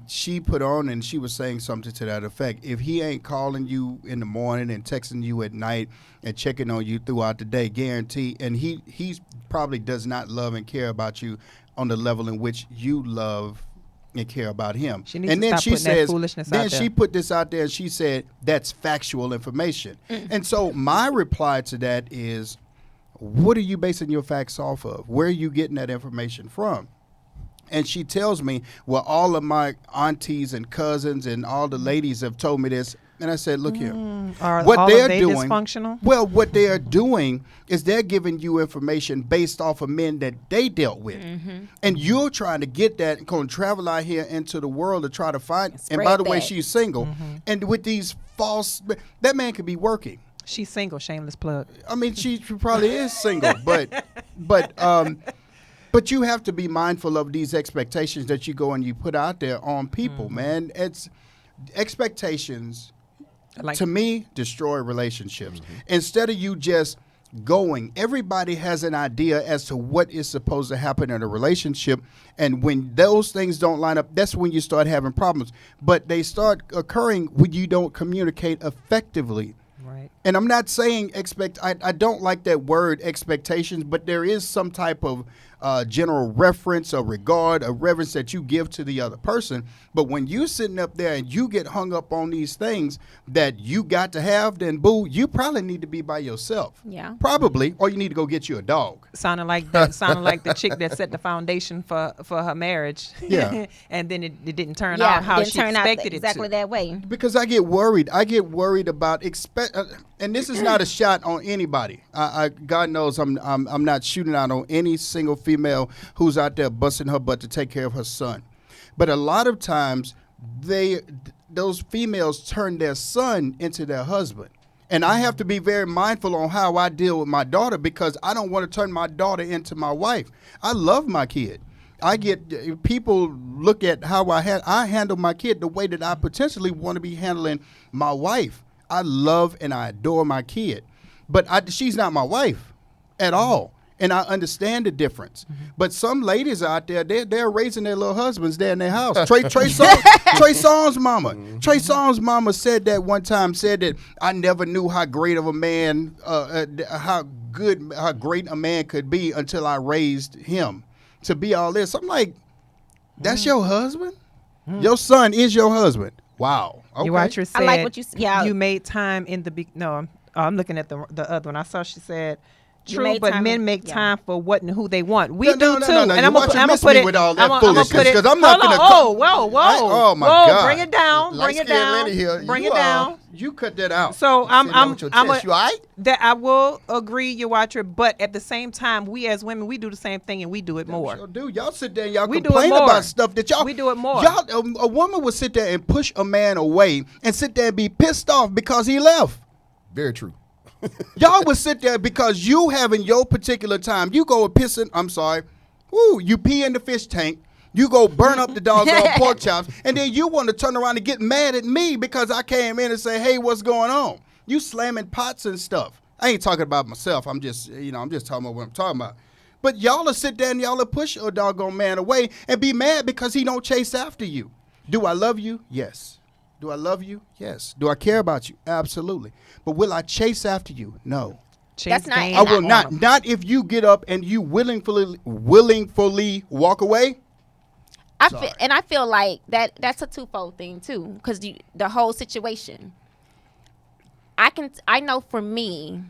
She put on and she was saying something to that effect. If he ain't calling you in the morning and texting you at night and checking on you throughout the day, guarantee, and he probably does not love and care about you on the level in which you love and care about him. She needs and to then stop she putting that says, foolishness then out there. she put this out there and she said that's factual information. And so my reply to that is, what are you basing your facts off of? Where are you getting that information from? And she tells me, well, all of my aunties and cousins and all the ladies have told me this. And I said, look here. Are What all they're of they doing, dysfunctional? well, what they are doing is they're giving you information based off of men that they dealt with, and you're trying to get that and going to travel out here into the world to try to find. And by Spread the way, that. she's single, and with these false, that man could be working. She's single. Shameless plug. I mean, she probably is single, but you have to be mindful of these expectations that you go and you put out there on people, man. It's expectations. Like To me, destroy relationships. Instead of you just going, everybody has an idea as to what is supposed to happen in a relationship. And when those things don't line up, that's when you start having problems. But they start occurring when you don't communicate effectively. right. And I'm not saying I don't like that word expectations, but there is some type of general reference or regard or reverence that you give to the other person. But when you sitting up there and you get hung up on these things that you got to have, then boo, you probably need to be by yourself. Yeah. Probably, or you need to go get you a dog. Sounded like the chick that set the foundation for her marriage. Yeah. And then it didn't turn Yeah, out how didn't she turn out expected exactly it to. that way. Because I get worried. I get worried about and this is not a shot on anybody. God knows I'm not shooting out on any single female who's out there busting her butt to take care of her son. But a lot of times those females turn their son into their husband. And I have to be very mindful on how I deal with my daughter because I don't want to turn my daughter into my wife. I love my kid. I get people look at how I handle my kid the way that I potentially want to be handling my wife. I love and I adore my kid, but she's not my wife at all. And I understand the difference. But some ladies out there, they're raising their little husbands there in their house. Trey Songz' mama. Trey Songz' mama said that one time, said that I never knew how great of a man, how great a man could be until I raised him to be all this. I'm like, that's your husband? Your son is your husband. Wow. Okay. Your watcher said, I like what you said. Yeah. you made time in the no. I'm looking at the other one. I saw she said, You true, made but time men in- make yeah. time for what and who they want. We No, do no, too. no, no. And You I'm watch gonna miss put me it with all that I'ma foolishness, put it- 'cause I'm not hold on. gonna Oh, whoa. Oh, my Whoa, God. bring it down. Bring it Light-skinned down. lady here. Bring You, it down. You cut that out. So Sitting there with your chest. You all right? that I will agree, your watcher, but at the same time, we as women, we do the same thing and we do it more. Sure do. Y'all sit there and y'all We do it complain more. about stuff that y'all. We do it more. Y'all, a woman would sit there and push a man away and sit there and be pissed off because he left. Very true. Y'all would sit there because you having your particular time. You go pissing. I'm sorry. Woo. You pee in the fish tank. You go burn up the doggone pork chops, and then you want to turn around and get mad at me because I came in and say, "Hey, what's going on?" You slamming pots and stuff. I ain't talking about myself. I'm just talking about what I'm talking about. But y'all will sit there and y'all will push a doggone man away and be mad because he don't chase after you. Do I love you? Yes. Do I love you? Yes. Do I care about you? Absolutely. But will I chase after you? No. Chase That's not- game I will on not. 'em. Not if you get up and you willingly walk away. I feel like that's a twofold thing too, because the whole situation. I know for me,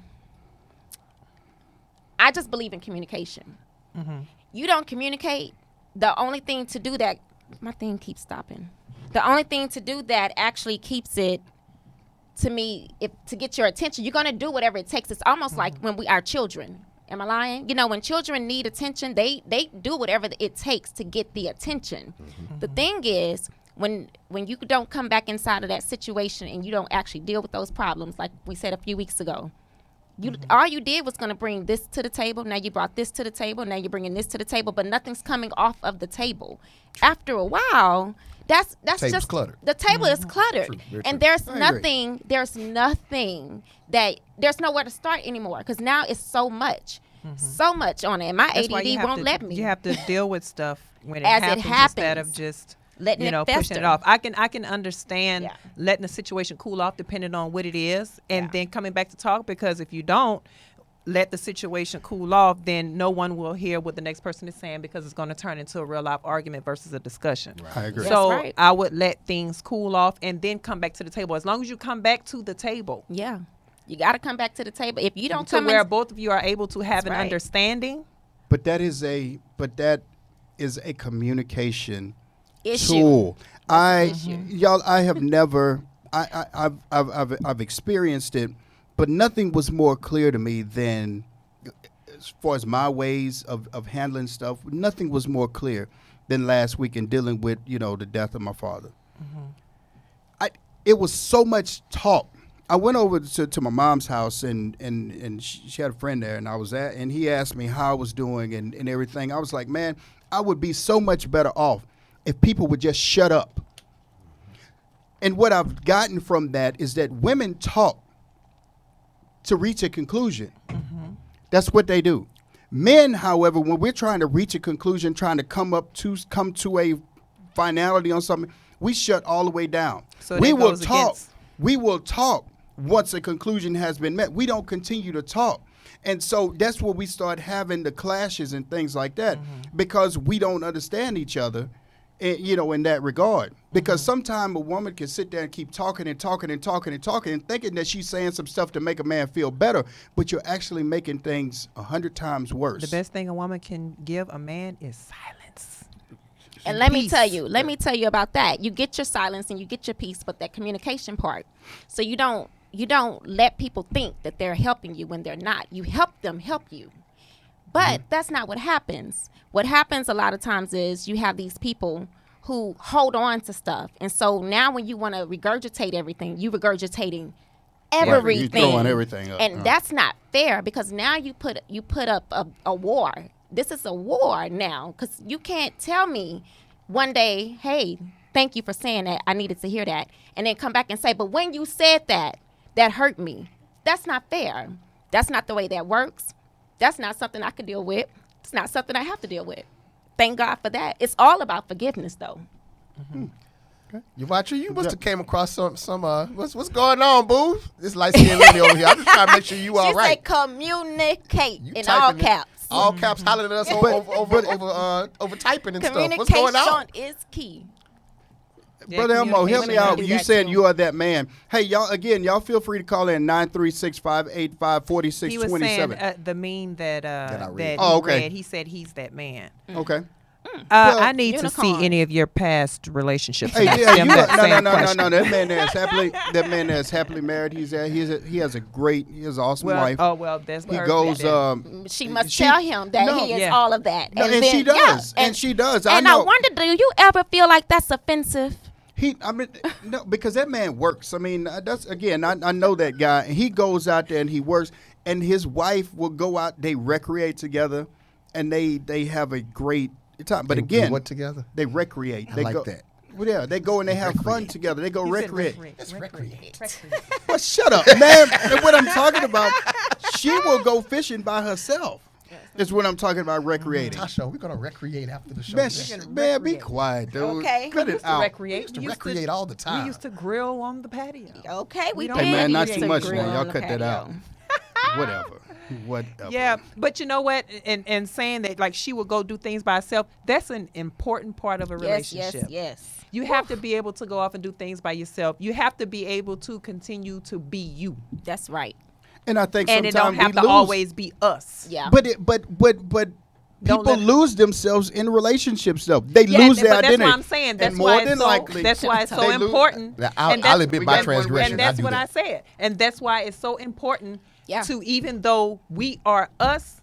I just believe in communication. You don't communicate. The only thing to do that, my thing keeps stopping. The only thing to do that actually keeps it, to me, to get your attention, you're gonna do whatever it takes. It's almost like when we are children. Am I lying? You know, when children need attention, they do whatever it takes to get the attention. The thing is, when you don't come back inside of that situation and you don't actually deal with those problems, like we said a few weeks ago, all you did was going to bring this to the table. Now you brought this to the table. Now you're bringing this to the table, but nothing's coming off of the table. After a while, that's Table's just cluttered. The table is cluttered, True, very and true. there's I agree. nothing there's nowhere to start anymore because now it's so much on it, and my That's why ADD you have won't to- let me. You have to deal with stuff when it As it happens instead of happens. just Letting it pushing fester. it off. I can understand Yeah. letting the situation cool off depending on what it is, and Yeah. then coming back to talk, because if you don't let the situation cool off, then no one will hear what the next person is saying because it's going to turn into a real life argument versus a discussion. I agree. That's So right. I would let things cool off and then come back to the table. As long as you come back to the table, Yeah, you got to come back to the table. If you don't to come where in, both of you are able to have an right. understanding. But that is a communication issue. tool. I have never I've experienced it, but nothing was more clear to me than, as far as my ways of handling stuff, nothing was more clear than last week in dealing with, the death of my father. It was so much talk. I went over to my mom's house and she had a friend there, and he asked me how I was doing and everything. I was like, man, I would be so much better off if people would just shut up. And what I've gotten from that is that women talk to reach a conclusion. That's what they do. Men, however, when we're trying to reach a conclusion, trying to come to a finality on something, we shut all the way down. So we that will goes talk. against- We will talk once a conclusion has been met. We don't continue to talk. And so that's where we start having the clashes and things like that, because we don't understand each other, in that regard. Because sometimes a woman can sit there and keep talking and talking and talking and talking and thinking that she's saying some stuff to make a man feel better, but you're actually making things 100 times worse. The best thing a woman can give a man is silence. And let me Peace. tell you about that. You get your silence and you get your peace, but that communication part. So you don't let people think that they're helping you when they're not. You help them help you. But that's not what happens. What happens a lot of times is you have these people who hold on to stuff. And so now when you want to regurgitate everything, you regurgitating everything. You throwing everything up. And that's not fair, because now you put up a war. This is a war now, because you can't tell me one day, hey, thank you for saying that. I needed to hear that. And then come back and say, but when you said that hurt me. That's not fair. That's not the way that works. That's not something I could deal with. It's not something I have to deal with. Thank God for that. It's all about forgiveness, though. Yavacha, you must have came across some what's going on, boo? This light skinned lady over here. I'm just trying to make sure you all She right. said communicate You in all typing it. caps. All caps hollering at us over typing and stuff. What's going on? Communication is key. Yeah, Brother Elmo, help me Women out. do You that saying too. you are that man. Hey, y'all feel free to call in 936-585-4627. He was saying the meme that I read. he Oh, okay. read. He said he's that man. Okay. I need to Unicorn. see any of your past relationships. Hey, and yeah, ask you them that same no. question. That man that's happily married. He has an awesome Well, wife. well, that's He perfect goes. then. She must tell him that he is Yeah. all of that. No, and she does. And she does. I And I know. wonder, do you ever feel like that's offensive? No, because that man works. I mean, that's again. I know that guy. And he goes out there and he works. And his wife will go out. They recreate together, and they have a great time. But They again, do what together? They recreate. I They like go, that. Well, yeah, they go and they have fun Recreate. together. They go He said recreate. Let's recreate. Well, shut up, man. And what I'm talking about, she will go fishing by herself. Is what I'm talking about, recreating. Tasha, we're gonna recreate after the show. Man, today. man, be quiet, dude. Okay. Cut it out. Recreate. used to We recreate all the time. We used to grill on the patio. Okay, we don't did. Hey, man, not used too to much grill now. on Y'all the cut that out. patio. Whatever. Yeah, but you know what? And saying that like she will go do things by herself, that's an important part of a Yes, relationship. yes. You have to be able to go off and do things by yourself. You have to be able to continue to be you, That's right. And I think and it don't sometimes have we to lose. always be us. Yeah. But Don't people let it- lose themselves in relationships. Though they Yeah, lose their but identity. that's what I'm saying. That's and why more it's than so. likely, That's why it's so they lose- important. Now, I'll And that's- admit my and- transgression. And that's I do what that. I said. And that's why it's so important Yeah. to, even though we are us,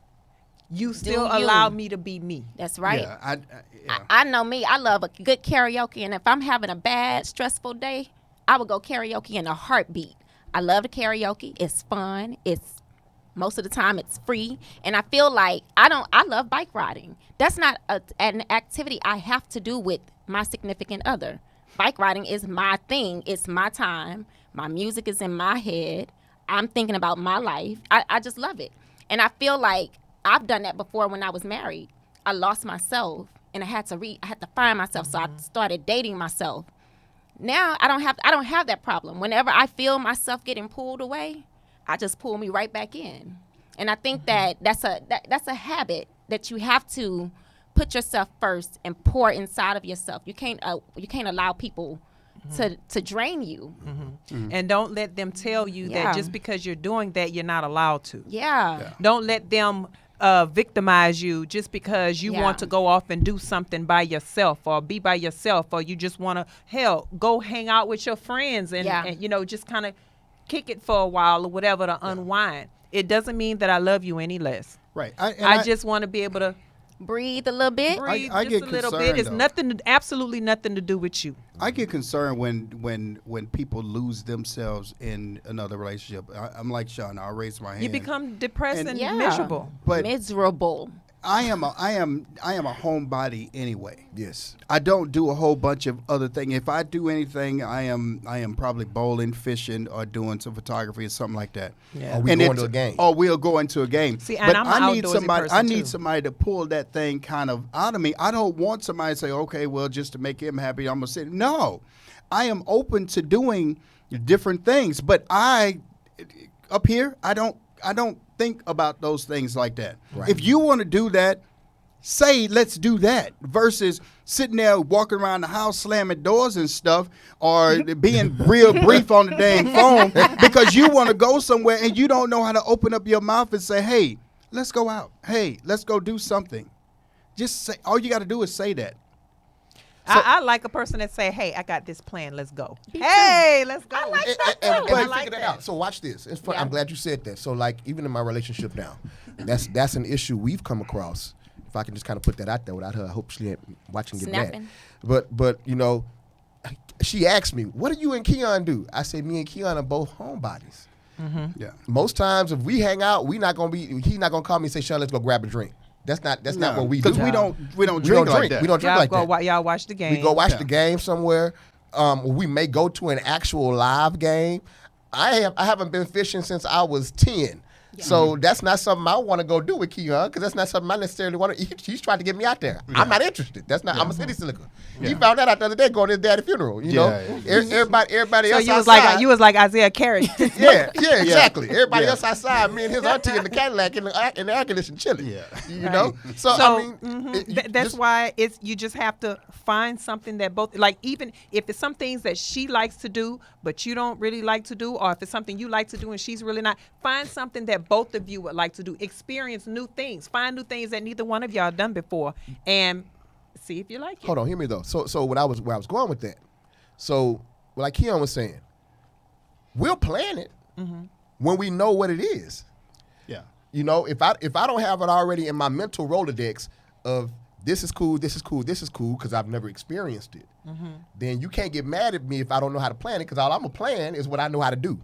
you still you. allow me to be me. That's right. Yeah, I know me. I love a good karaoke, and if I'm having a bad, stressful day, I would go karaoke in a heartbeat. I love the karaoke. It's fun. It's most of the time it's free, and I feel like I love bike riding. That's not an activity I have to do with my significant other. Bike riding is my thing. It's my time. My music is in my head. I'm thinking about my life. I just love it, and I feel like I've done that before when I was married. I lost myself, and I had to find myself. So I started dating myself. Now I don't have that problem. Whenever I feel myself getting pulled away, I just pull me right back in. And I think that that's a habit that you have to put yourself first and pour inside of yourself. You can't allow people to drain you. And don't let them tell you Yeah. that just because you're doing that, you're not allowed to. Yeah. Don't let them victimize you just because you Yeah. want to go off and do something by yourself or be by yourself, or you just want to go hang out with your friends and, Yeah. and just kind of kick it for a while or whatever to unwind. It doesn't mean that I love you any less. Right. I just want to be able to Breathe a little bit. breathe I just get a little concerned, bit. It's though. absolutely nothing to do with you. I get concerned when people lose themselves in another relationship. I'm like Sean. I'll raise my hand. You become depressed and Yeah. miserable. But Miserable. I am a homebody anyway. Yes. I don't do a whole bunch of other things. If I do anything, I am probably bowling, fishing, or doing some photography or something like that. Yeah. Or we And going it's- to a game. Or we'll go into a game. See, and but I'm an I need outdoorsy somebody. person, I need too. somebody to pull that thing kind of out of me. I don't want somebody to say, "Okay, well, just to make him happy, I'm gonna sit." No, I am open to doing different things, but up here, I don't think about those things like that. Right. If you want to do that, say let's do that versus sitting there walking around the house slamming doors and stuff, or being real brief on the dang phone because you want to go somewhere and you don't know how to open up your mouth and say, "Hey, let's go out. Hey, let's go do something." Just say, all you got to do is say that. I like a person that say, "Hey, I got this plan. Let's go." Hey, let's go. I like And we I figured like it that. out. So watch this. It's fun. Yeah. I'm glad you said that. So like even in my relationship now, that's an issue we've come across. If I can just kind of put that out there without her, I hope she ain't watching get mad. Snapping. But she asked me, "What do you and Keon do?" I say, "Me and Keon are both homebodies." Yeah. Most times, if we hang out, he's not gonna call me and say, "Sean, let's go grab a drink." That's not what we do. Because we don't We drink don't like drink. that. We don't drink Y'all like go. that. Y'all watch the game. We go watch Yeah. the game somewhere. We may go to an actual live game. I haven't been fishing since I was 10. So that's not something I want to go do with Keon because that's not something I necessarily want to. He's trying to get me out there. I'm not interested. That's not. I'm a city slicker. He found that out the other day going to his daddy's funeral. You know, everybody So else you was outside. like Isaiah Carrot. yeah, exactly. Everybody Yeah. else outside, me and his auntie in the Cadillac in the air conditioned chilling. Yeah. You know. So So I mean, that's why you just have to find something that both, like, even if it's some things that she likes to do but you don't really like to do, or if it's something you like to do and she's really not, find something that both of you would like to do. Experience new things. Find new things that neither one of y'all done before, and see if you like it. Hold on, hear me though. So where I was going with that. So like Keon was saying, we'll plan it when we know what it is. Yeah. You know, if I don't have it already in my mental Rolodex of this is cool, because I've never experienced it, then you can't get mad at me if I don't know how to plan it, because all I'm gonna plan is what I know how to do.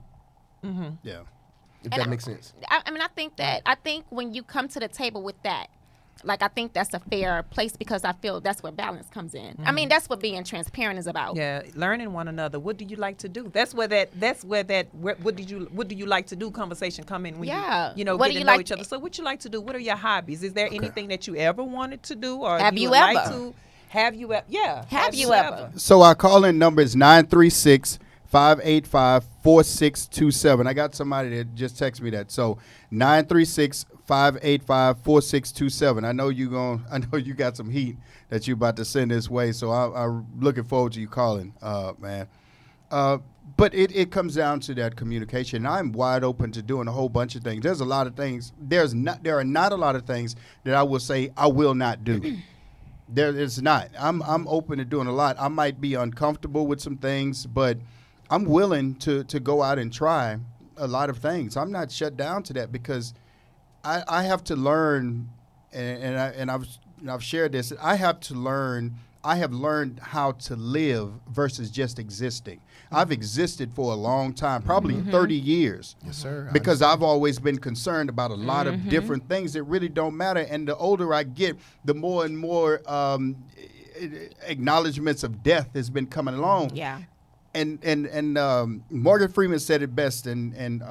Yeah. If that makes sense. I mean, I think when you come to the table with that, like, I think that's a fair place because I feel that's where balance comes in. I mean, that's what being transparent is about. Yeah, learning one another. What do you like to do? That's where what do you like to do conversation come in when Yeah. you know What get do to you know like- each other. So what you like to do? What are your hobbies? Is there anything that you ever wanted to do, or Have you you would like ever? to? Have you ever? Yeah. Have you ever? So our call-in number is 936-585-4627. I got somebody that just texted me that. So 936-585-4627. I know you got some heat that you about to send this way. So I'm looking forward to you calling, man. But it comes down to that communication. I'm wide open to doing a whole bunch of things. There's a lot of things. There are not a lot of things that I will say I will not do. There is not. I'm open to doing a lot. I might be uncomfortable with some things, but I'm willing to go out and try a lot of things. I'm not shut down to that because I have to learn, and I've shared this. I have learned how to live versus just existing. I've existed for a long time, probably 30 years. Yes, sir. Because I've always been concerned about a lot of different things that really don't matter. And the older I get, the more and more acknowledgments of death has been coming along. Yeah. And Morgan Freeman said it best in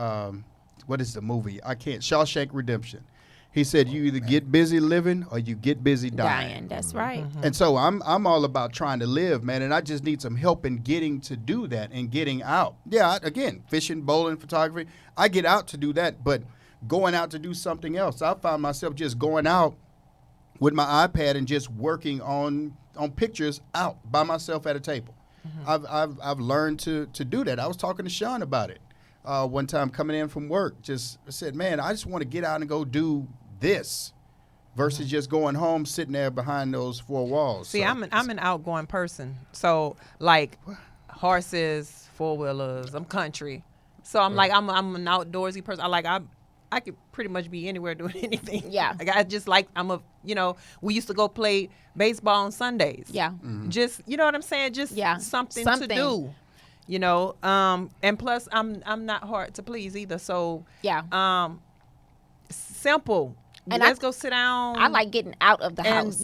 what is the movie? Shawshank Redemption. He said, "You either get busy living or you get busy dying." That's right. And so I'm all about trying to live, man, and I just need some help in getting to do that and getting out. Yeah, again, fishing, bowling, photography, I get out to do that, but going out to do something else, I found myself just going out with my iPad and just working on pictures out by myself at a table. I've learned to do that. I was talking to Sean about it one time coming in from work. I said, man, I just want to get out and go do this. versus just going home, sitting there behind those four walls. See, So I'm an outgoing person. So like horses, four wheelers. I'm country. So I'm like I'm an outdoorsy person. I could pretty much be anywhere doing anything. Yeah. Like I just like we used to go play baseball on Sundays. Yeah. Just you know what I'm saying? Just Yeah. something Something. to do. And plus I'm not hard to please either. So Yeah. simple. And Let's go sit down. I like getting out of the and house.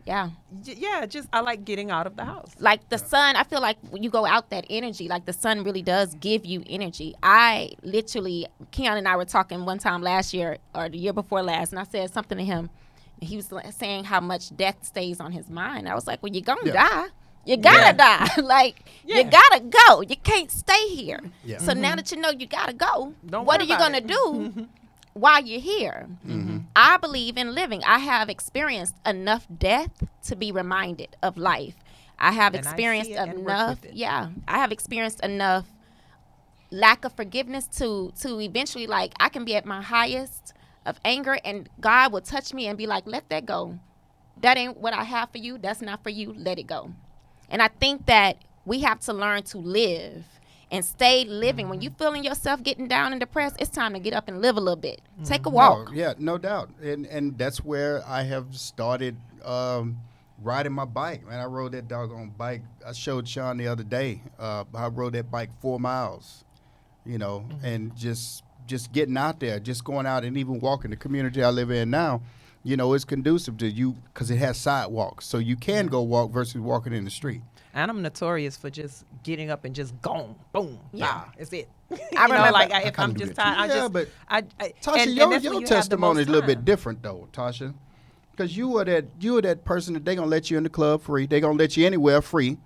yeah, Yeah. just I like getting out of the house. Like the sun, I feel like when you go out, that energy, like the sun really does give you energy. I literally, Keon and I were talking one time last year or the year before last, and I said something to him. And he was saying how much death stays on his mind. I was like, well, you're going to die. You gotta die. Like, you gotta go. You can't stay here. Yeah. So now that you know you gotta go, Don't what are worry you about gonna it. do while you're here? I believe in living. I have experienced enough death to be reminded of life. I have And I see experienced it and work enough. with it. Yeah, I have experienced enough lack of forgiveness to eventually, like, I can be at my highest of anger, and God will touch me and be like, "Let that go. That ain't what I have for you. That's not for you. Let it go." And I think that we have to learn to live and stay living. When you feeling yourself getting down and depressed, it's time to get up and live a little bit. Take a walk. No, yeah, no doubt. And that's where I have started riding my bike. Man, I rode that doggone bike. I showed Sean the other day. I rode that bike 4 miles, and just getting out there, just going out and even walking. The community I live in now, it's conducive to you because it has sidewalks. So you can go walk versus walking in the street. And I'm notorious for just getting up and just going, boom, Yeah. it's it. I remember- If kinda I'm do just that tired, too. I Yeah, just, but I Tasha, and your that's when you have the testimony is most a little bit time. different though, Tasha, because you are that person that they gonna let you in the club free. They gonna let you anywhere free.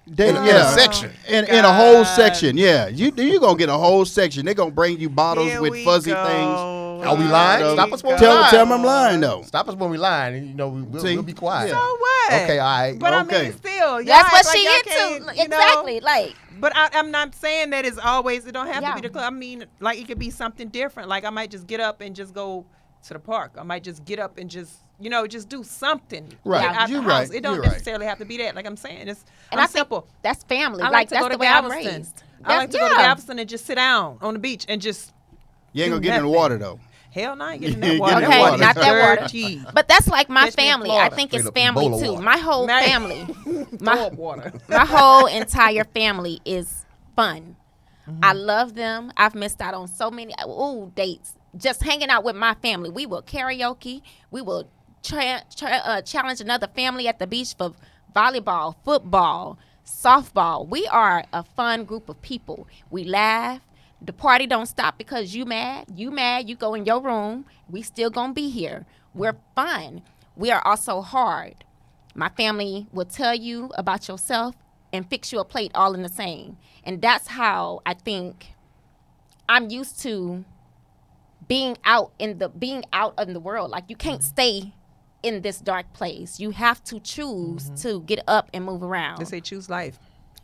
They, In a section. in a whole God. section, yeah. You gonna get a whole section. They gonna bring you bottles Here with we fuzzy go. things. Are we lying? So Stop us when we tell lying. them I'm lying though. Stop us when we lying, and See? we'll be quiet. Yeah. So what? Okay, all right. But I Okay. mean, still, y'all That's what act she like into. y'all can't, Exactly. Like, But I'm not saying that it's always. It don't have to Yeah. be the club. I mean, like it could be something different. Like I might just get up and just go to the park. I might just get up and just do something. Right. Get out You're the house. right. It don't You're right. necessarily have to be that. Like I'm saying, and I'm I think simple. that's family. I Like like to that's go to the way I'm Galveston. raised. I like to go to Yeah. Galveston and just sit down on the beach and just. You ain't do gonna get in the nothing. water though. Hell no, I ain't getting You that water. ain't getting That Okay, water's not that water. dirty. But that's like my Catch me in family. I Florida. think it's Straight up family bowl of too. water. My whole Man. family, Throw up water. my whole entire family is fun. I love them. I've missed out on so many dates. Just hanging out with my family. We will karaoke. We will challenge another family at the beach for volleyball, football, softball. We are a fun group of people. We laugh. The party don't stop because you mad. You go in your room. We still gonna be here. We're fun. We are also hard. My family will tell you about yourself and fix you a plate all in the same. And that's how I think I'm used to being out in the world. Like you can't stay in this dark place. You have to choose to get up and move around. They say choose life.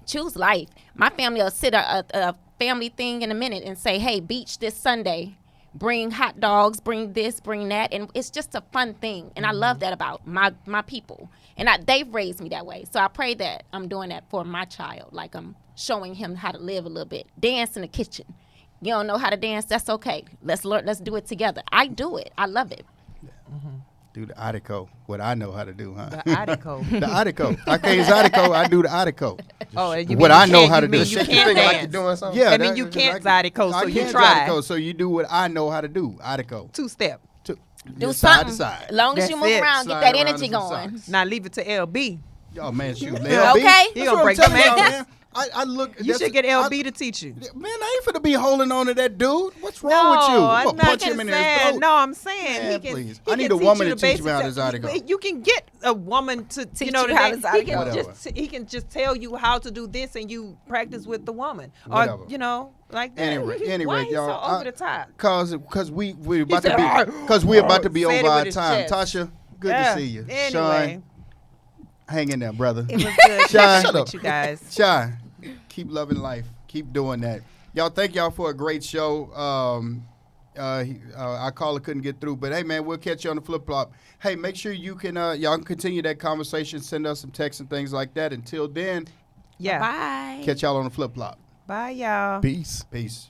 Choose life. My family will sit a family thing in a minute and say, "Hey, beach this Sunday. Bring hot dogs, bring this, bring that." And it's just a fun thing. And I love that about my people. And they've raised me that way. So I pray that I'm doing that for my child. Like I'm showing him how to live a little bit. Dance in the kitchen. You don't know how to dance? That's okay. Let's learn. Let's do it together. I do it. I love it. Do the Attico. What I know how to do, huh? The Attico. The Attico. I can't use Attico. I do the Attico. Oh, and you What mean I you know can't- how to you mean do. You Shake your can't finger like dance. you're doing something. Yeah, That mean you can't Zydeco, I so you can't try. Zydeco, so you do what I know how to do. Attico. Two-step. Do Just side something. to side. As long as That's you move it. around, Slide get that around energy in some going. socks. Now leave it to LB. Oh man, shoot. Okay. LB? He That's gonna what I'm break telling them y'all, ankles. man. I look. You that's- should get LB to teach you. Man, I ain't finna be holding on to that dude. What's wrong with you? I'm I'm gonna not punch him in his saying. throat. No, I'm saying Man, he can. please. He I need can a woman you to the teach me how basics. to Zydeco. You can get a woman to Teach know you how that to he can Zydeco. he can just tell you how to do this and you practice with the woman Whatever. or like that. Anyway, Why he y'all, so over the top? Cause we're about said, we're about to be Said it over with our his time. chest. Tasha, good Yeah. to see you. Anyway, Sean, hang in there, brother. it was good Shine. chatting Shut with you guys. Shy, keep loving life. Keep doing that. Y'all, thank y'all for a great show. Our caller couldn't get through, but hey, man, we'll catch you on the flip flop. Hey, make sure you can y'all can continue that conversation. Send us some texts and things like that. Until then, Yeah. Bye. catch y'all on the flip flop. Bye, y'all. Peace. Peace.